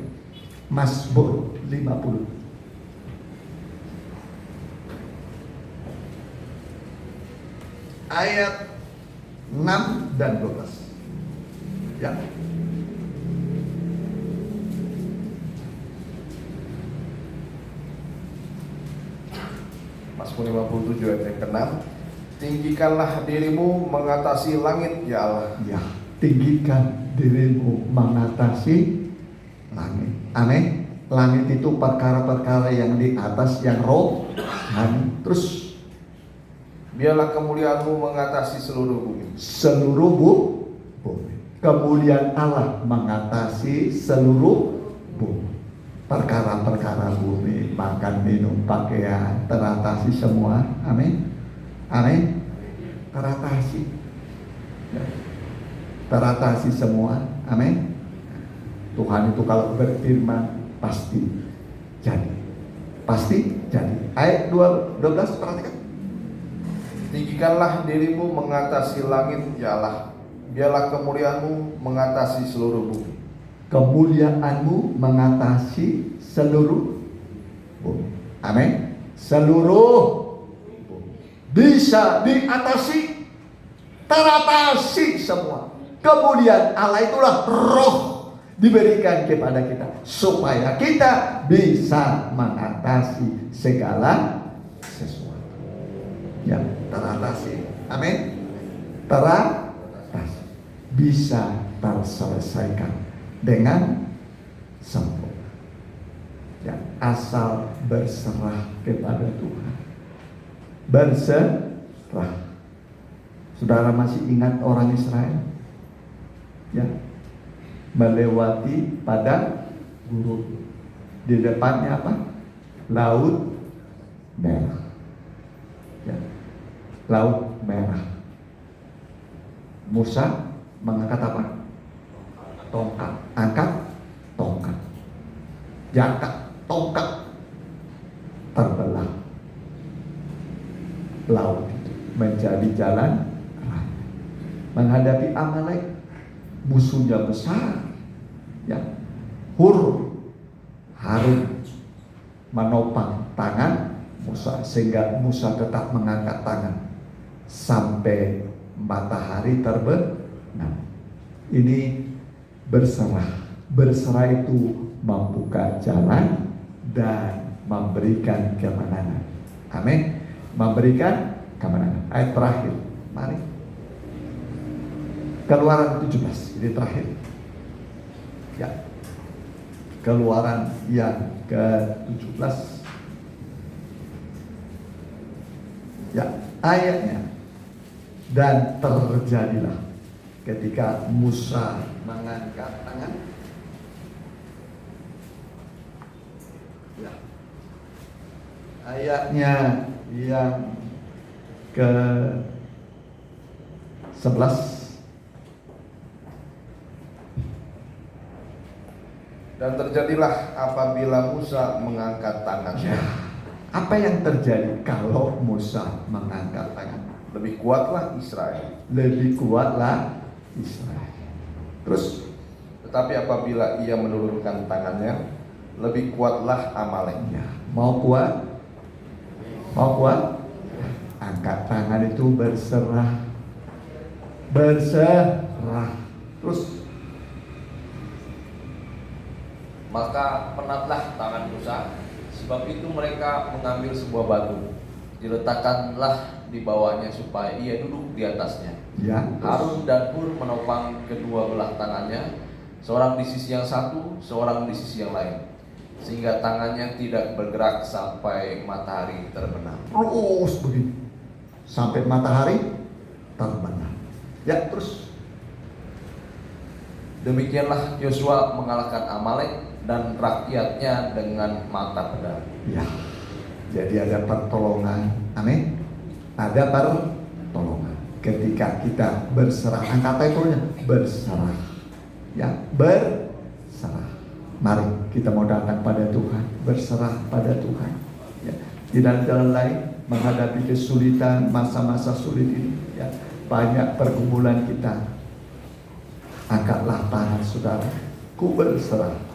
Mazmur 50. ayat 6 dan 12. Ya. Mazmur 57 ayat yang ke-6. Tinggikanlah dirimu mengatasi langit ya Allah. Ya, tinggikan dirimu mengatasi langit. Amin. Langit itu perkara-perkara yang di atas, yang rohani. Terus Biarlah kemuliaanmu mengatasi seluruh bumi. seluruh bumi. Kemuliaan Allah mengatasi seluruh bumi. Perkara-perkara bumi, makan, minum, pakaian, teratasi semua. Amin. Amin. Teratasi. Ya. Teratasi semua. Amin. Tuhan itu kalau berfirman pasti jadi. Pasti jadi. Ayat 12 perhatikan. Tinggikanlah dirimu mengatasi langit ya Allah. Biarlah kemuliaanmu mengatasi seluruh bumi. Kemuliaanmu mengatasi seluruh bumi. Amin. Seluruh bumi bisa diatasi, teratasi semua. Kemuliaan Allah itulah roh diberikan kepada kita supaya kita bisa mengatasi segala sesuatu. Ya, teratasi. Amin. Teratasi. Bisa terselesaikan dengan sempurna. Ya, asal berserah kepada Tuhan. Berserah. Saudara masih ingat orang Israel? Ya. Melewati padang gurun. Di depannya apa? Laut merah. Ya. Laut merah. Musa mengangkat apa? Tongkat. Angkat tongkat. Diangkat tongkat. Terbelah laut itu menjadi jalan raya. Menghadapi Amalek, musuhnya besar. Ya. Harun menopang tangan Musa sehingga Musa tetap mengangkat tangan sampai matahari terbenam. Ini berserah. Berserah itu membuka jalan dan memberikan kemenangan. Amin. Memberikan kemenangan. Ayat terakhir. Mari. Keluaran 17. Ini terakhir. Ya. Keluaran yang ke-17. Ya, ayatnya. Dan terjadilah ketika Musa mengangkat tangan. Ya. Ayatnya yang ke-11. Dan terjadilah apabila Musa mengangkat tangannya. Ya. Apa yang terjadi kalau Musa mengangkat tangan? Lebih kuatlah Israel. Lebih kuatlah Israel. Terus, Tetapi apabila ia menurunkan tangannya, lebih kuatlah Amalek. ya, mau kuat? Mau kuat? Angkat tangan itu berserah. Berserah. Terus, Maka penatlah tangan Musa, sebab itu mereka mengambil sebuah batu, diletakkanlah di bawahnya supaya ia duduk di atasnya. ya, Harun dan Hur menopang kedua belah tangannya, seorang di sisi yang satu, seorang di sisi yang lain, sehingga tangannya tidak bergerak sampai matahari terbenam. terus begini sampai matahari terbenam. Ya, terus. Demikianlah Yosua mengalahkan Amalek dan rakyatnya dengan mata pedang. Ya, jadi ada pertolongan. Amin. Ada pertolongan ketika kita berserah. Angkat ekornya, berserah. Ya, berserah. Mari kita mau datang pada Tuhan, berserah pada Tuhan. Ya, tidak ada jalan lain menghadapi kesulitan masa-masa sulit ini. Ya, banyak pergumulan kita. Angkatlah tangan saudara, ku berserah.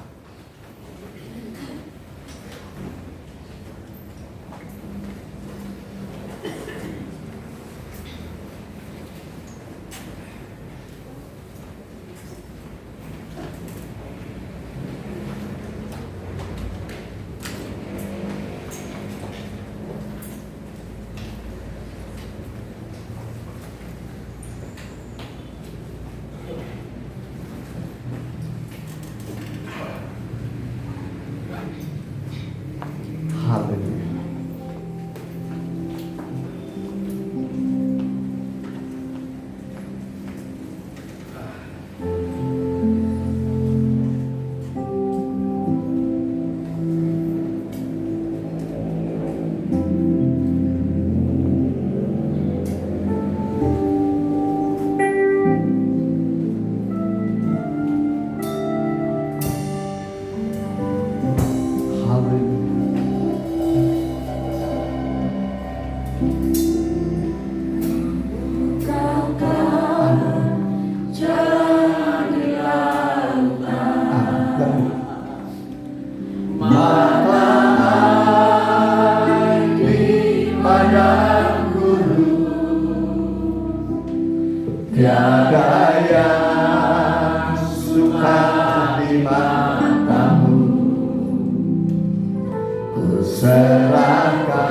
ku serahkan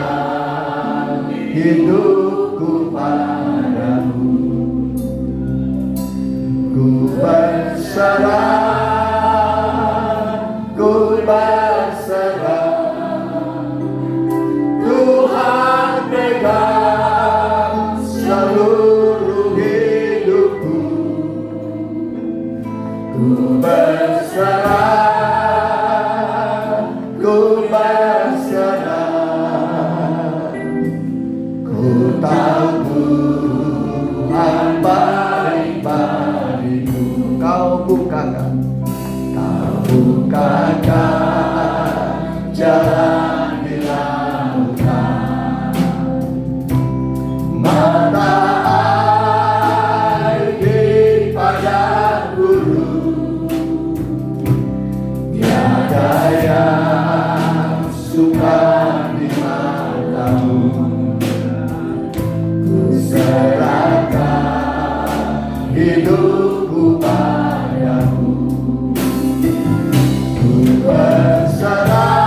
hidupku padamu, ku berserah, ku berserah. Tuhan pegang seluruh hidupku, ku berserah, ku berserah. Ku tahu Tuhan baik bagiku. Kau bukakan jalan di lautan, mata air di padang gurun, tiada yang sukar di matamu. Ku serahkan hidupku padamu, ku berserah,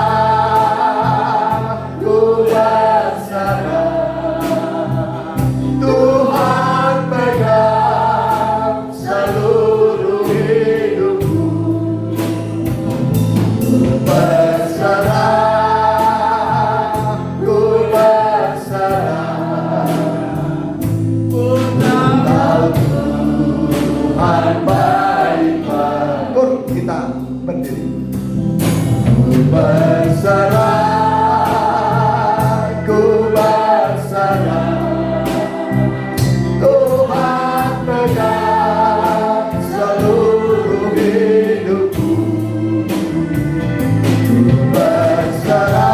ku berserah. Tuhan pegang seluruh hidupku, ku berserah, ku berserah. Ku tahu Tuhan baik bagiku. Kita berdiri. Ku berserah, ku berserah. Tuhan pegang seluruh hidupku, ku berserah,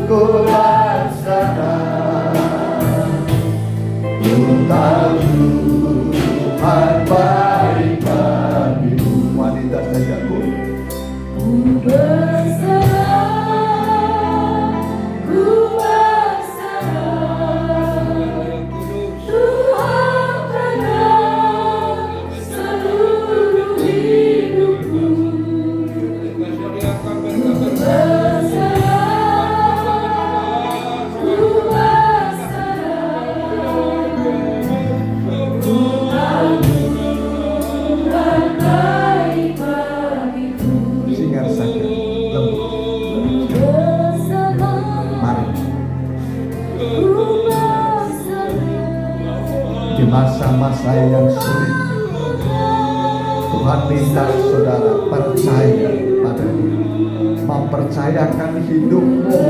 ku berserah. Ku tahu Tuhan baik bagiku. Wanita sajaku, Ku berserah, ku berserah. Tuhan pegang seluruh hidupku. Ku berserah, ku berserah. Tuhan baik bagiku. singar saja lembut. Mari di masa-masa yang sulit, Tuhan minta saudara percaya pada Dia, mempercayakan hidupmu,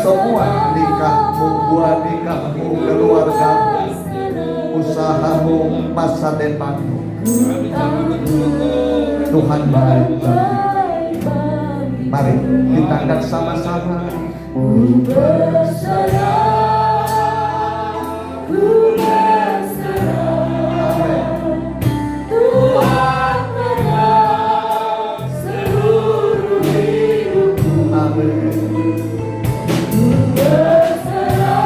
semua nikahmu, buah nikahmu, keluargamu, usahamu, masa depanmu. Tuhan baik bagimu. Mari kita angkat sama-sama. Ku berserah, ku berserah. Amin. Tuhan pegang seluruh hidupku. Amin. Ku berserah,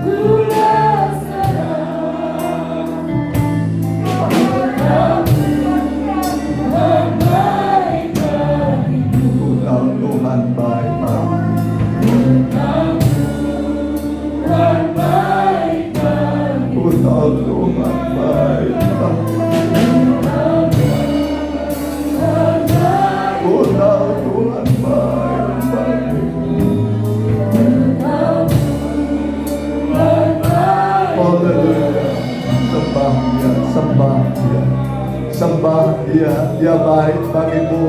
ku berserah. Tuhan baik bagiku. Tuhan baik bagimu. Tuhan baik bagiku. Tuhan baik bagimu. Tuhan baik bagimu. Haleluya. Sembah Dia, sembah Dia, sembah Dia. Dia baik bagimu.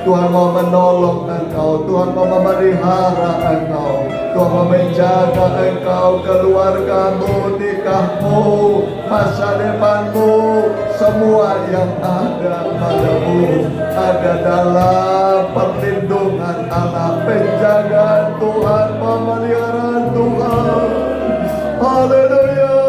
Tuhan mau menolong engkau, Tuhan mau memelihara engkau, Tuhan mau menjaga engkau, keluargamu, nikahmu, masa depanmu, semua yang ada padamu ada dalam perlindungan Allah, penjagaan Tuhan, pemeliharaan Tuhan. Haleluya,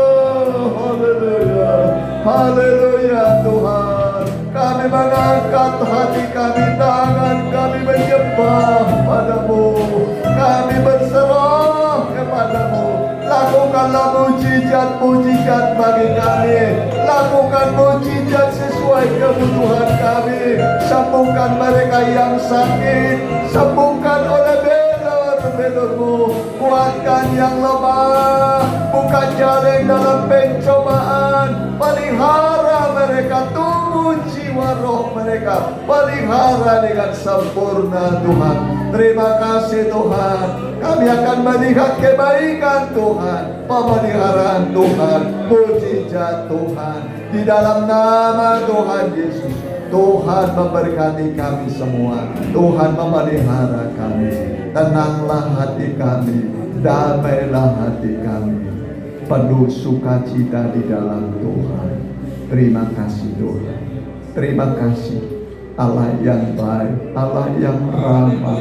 haleluya, haleluya Tuhan. Kami mengangkat hati kami, tangan kami menyembah padamu, kami berserah kepadamu. Lakukanlah mujizat-mujizat bagi kami, lakukan mujizat sesuai sesuai kebutuhan kami. Sembuhkan mereka yang sakit, sembuhkan oleh belur-belur-Mu. Kuatkan yang lemah, buka jalan dalam pencobaan. Pelihara mereka, tumbuh jiwa roh mereka, pelihara dengan sempurna Tuhan. Terima kasih Tuhan, kami akan melihat kebaikan Tuhan, pemeliharaan Tuhan, mujizat Tuhan. Di dalam nama Tuhan Yesus, Tuhan memberkati kami semua. Tuhan memelihara kami. Tenanglah hati kami, damailah hati kami, penuh sukacita di dalam Tuhan. Terima kasih Tuhan. Terima kasih Allah yang baik, Allah yang ramah,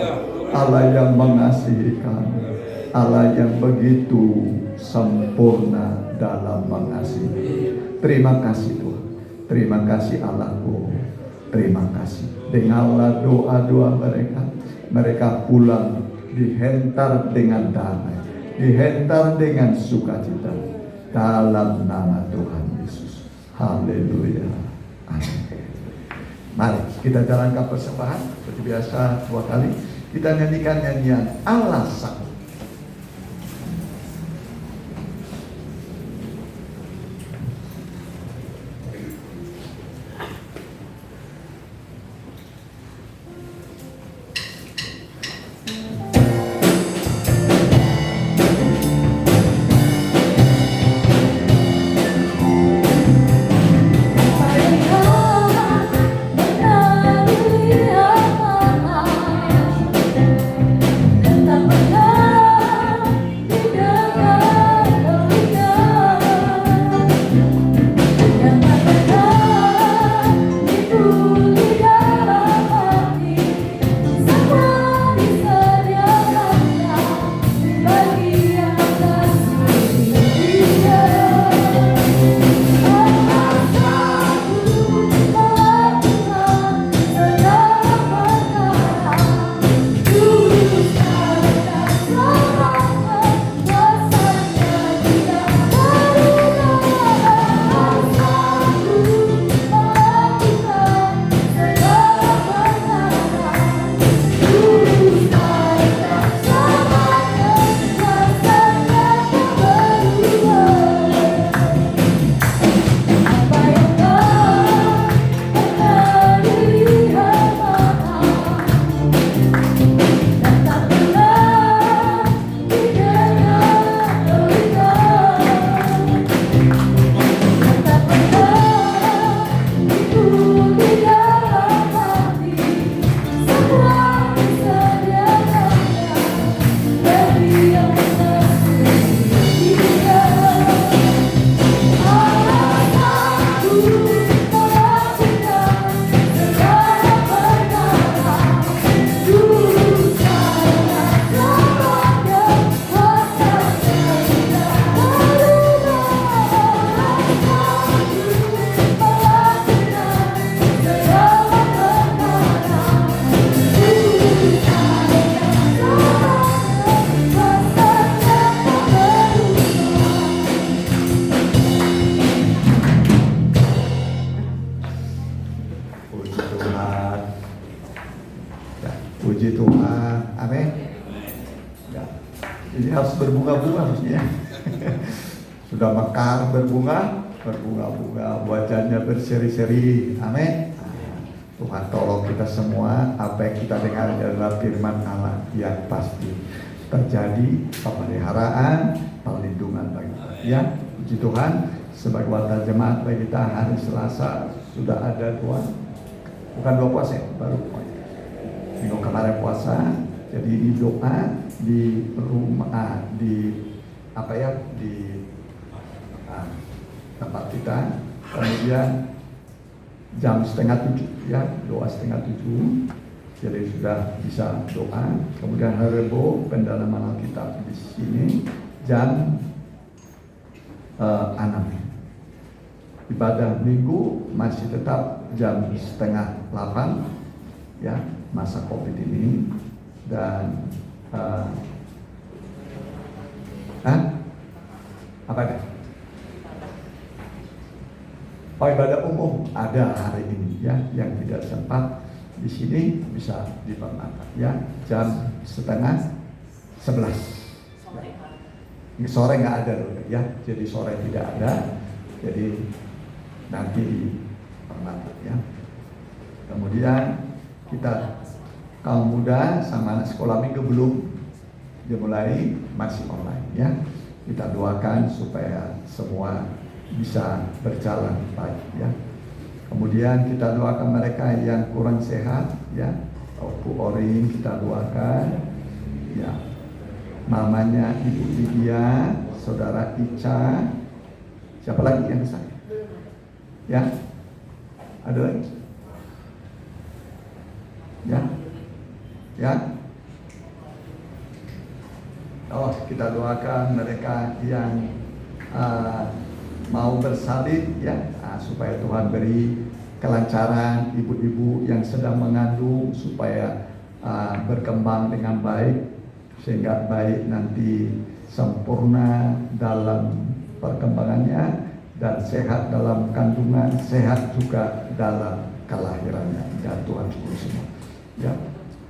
Allah yang mengasihi kami, Allah yang begitu sempurna dalam mengasihi. Terima kasih Tuhan. Terima kasih Allahku. Terima kasih. Dengarlah doa-doa mereka. Mereka pulang dihentar dengan damai, dihentar dengan sukacita dalam nama Tuhan Yesus. Haleluya. Amin. Mari kita jalankan persembahan seperti biasa 2 kali. Kita nyanyikan nyanyian Allah Sanggup. Puji Tuhan, amin. Ya, ini harus berbunga-bunga harusnya. Sudah mekar berbunga-bunga, wajahnya berseri-seri, amin. Tuhan tolong kita semua, apa yang kita dengar adalah firman Allah yang pasti terjadi, pemeliharaan, perlindungan bagi kita. Ya, puji Tuhan. Sebagai warta jemaat bagi kita hari Selasa sudah ada dua puasa ya, baru minggu kemarin puasa. Jadi di doa di rumah di tempat kita, kemudian jam 6:30 ya, doa 6:30. Jadi sudah bisa doa. Kemudian hari Rebo pendalaman Alkitab di sini jam 6. Ibadah minggu masih tetap jam 7:30 ya, masa Covid ini. Dan apa deh? ibadah umum ada hari ini ya, yang tidak sempat di sini bisa dipermanfaatkan ya, jam 10:30. Ya. Sore nggak ada loh ya, jadi sore tidak ada, jadi nanti dipermanfaatkan ya. Kemudian kita kaum muda sama anak sekolah minggu belum dimulai, masih online ya. Kita doakan supaya semua bisa berjalan baik ya. Kemudian kita doakan mereka yang kurang sehat ya. Bu Orin kita doakan ya. Mamanya Ibu Lydia, Saudara Ica, siapa lagi yang sakit? Ya, ada lagi? Ya, ya. Oh, kita doakan mereka yang mau bersalin ya, supaya Tuhan beri kelancaran ibu-ibu yang sedang mengandung supaya berkembang dengan baik, sehingga baik nanti sempurna dalam perkembangannya dan sehat dalam kandungan, sehat juga dalam kelahirannya. Ya Tuhan syukur semua. Ya,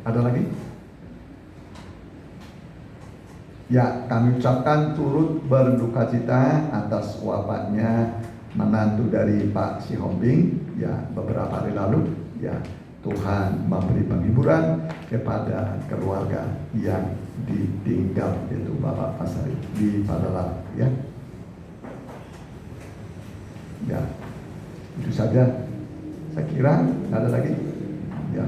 ada lagi? Ya, kami ucapkan turut berduka cita atas wafatnya menantu dari Pak Sihombing ya beberapa hari lalu. Ya, Tuhan memberi penghiburan kepada keluarga yang ditinggal, yaitu Bapak Pasari di Padalarang ya. Ya, itu saja saya kira. Ada lagi? Ya,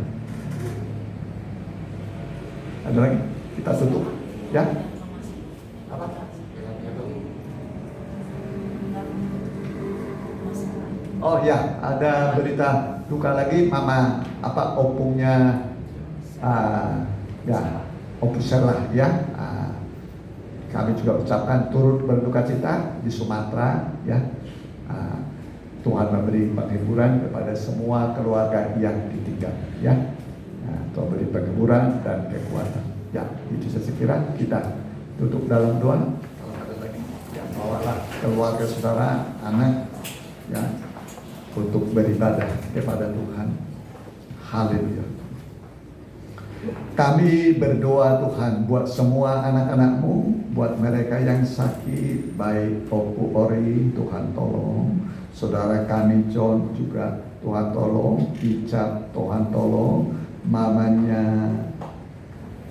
ada lagi? Kita tutup ya. Oh ya, ada berita duka lagi, Mama opungnya ya Opus Serlah ya. Kami juga ucapkan turut berduka cita di Sumatera ya. Tuhan memberi penghiburan kepada semua keluarga yang ditinggal ya. Tuhan beri penghiburan dan kekuatan. Ya, itu saya kira kita tutup dalam doa. Kalau ada lagi, ya bawalah keluarga saudara, anak ya, untuk beribadah kepada Tuhan. Haleluya. Kami berdoa Tuhan buat semua anak-anak-Mu, buat mereka yang sakit, baik Opu Ori, Tuhan tolong. Saudara kami John juga Tuhan tolong. Ica, Tuhan tolong. Mamanya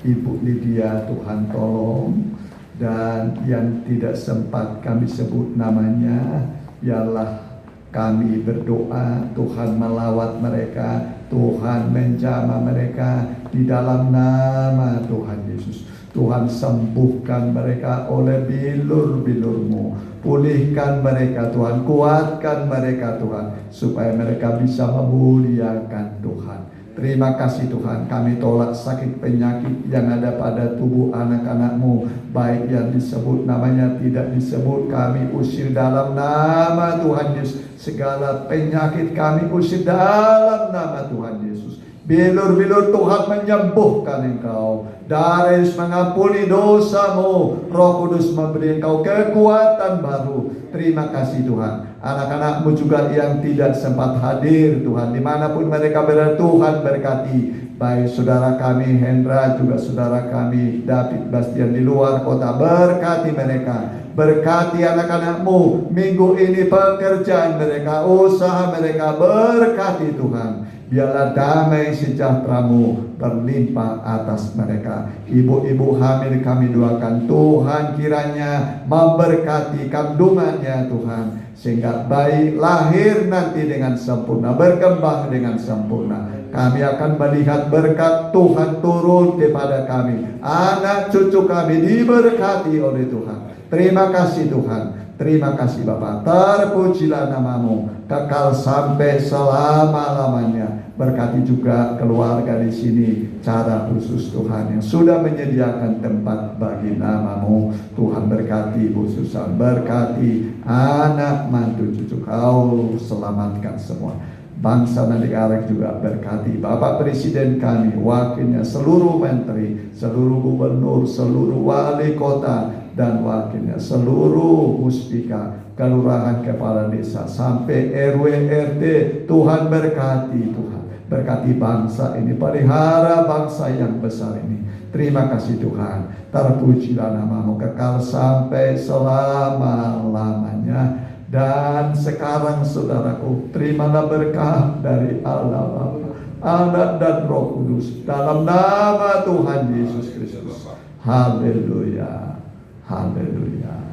Ibu Lydia, Tuhan tolong. Dan yang tidak sempat kami sebut namanya, biarlah kami berdoa Tuhan melawat mereka, Tuhan menjamah mereka di dalam nama Tuhan Yesus. Tuhan sembuhkan mereka oleh bilur-bilur-Mu, pulihkan mereka Tuhan, kuatkan mereka Tuhan, supaya mereka bisa memuliakan Tuhan. Terima kasih Tuhan, kami tolak sakit penyakit yang ada pada tubuh anak-anak-Mu, baik yang disebut namanya tidak disebut, kami usir dalam nama Tuhan Yesus. Segala penyakit kami usir dalam nama Tuhan Yesus. Bilur-bilur Tuhan menyembuhkan engkau. Darius mengampuni dosamu. Roh Kudus memberi engkau kekuatan baru. Terima kasih Tuhan. Anak-anak-Mu juga yang tidak sempat hadir Tuhan, dimanapun mereka berada, Tuhan berkati. Baik saudara kami Hendra, juga saudara kami David Bastian di luar kota, berkati mereka. Berkati anak-anak-Mu minggu ini, pekerjaan mereka, usaha mereka, berkati Tuhan. Biarlah damai sejahtera-Mu berlimpah atas mereka. Ibu-ibu hamil kami doakan Tuhan kiranya memberkati kandungannya Tuhan, sehingga bayi lahir nanti dengan sempurna, berkembang dengan sempurna. Kami akan melihat berkat Tuhan turun kepada kami. Anak cucu kami diberkati oleh Tuhan. Terima kasih Tuhan. Terima kasih Bapa. Terpujilah nama-Mu kekal sampai selama-lamanya. Berkati juga keluarga di sini, cara khusus Tuhan yang sudah menyediakan tempat bagi nama-Mu. Tuhan berkati Bu Susan, berkati anak mantu cucu Kau, selamatkan semua. Bangsa dan negara juga berkati. Bapak Presiden kami, wakilnya, seluruh menteri, seluruh gubernur, seluruh wali kota dan wakilnya, seluruh muspika, kelurahan, kepala desa, sampai RW RT. Tuhan berkati, Tuhan berkati bangsa ini, pelihara bangsa yang besar ini. Terima kasih Tuhan, terpujilah nama-Mu kekal sampai selama-lamanya. Dan sekarang saudaraku, terimalah berkah dari Allah Bapa, Anak dan Roh Kudus, dalam nama Tuhan Yesus Kristus. Haleluya, haleluya,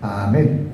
amin.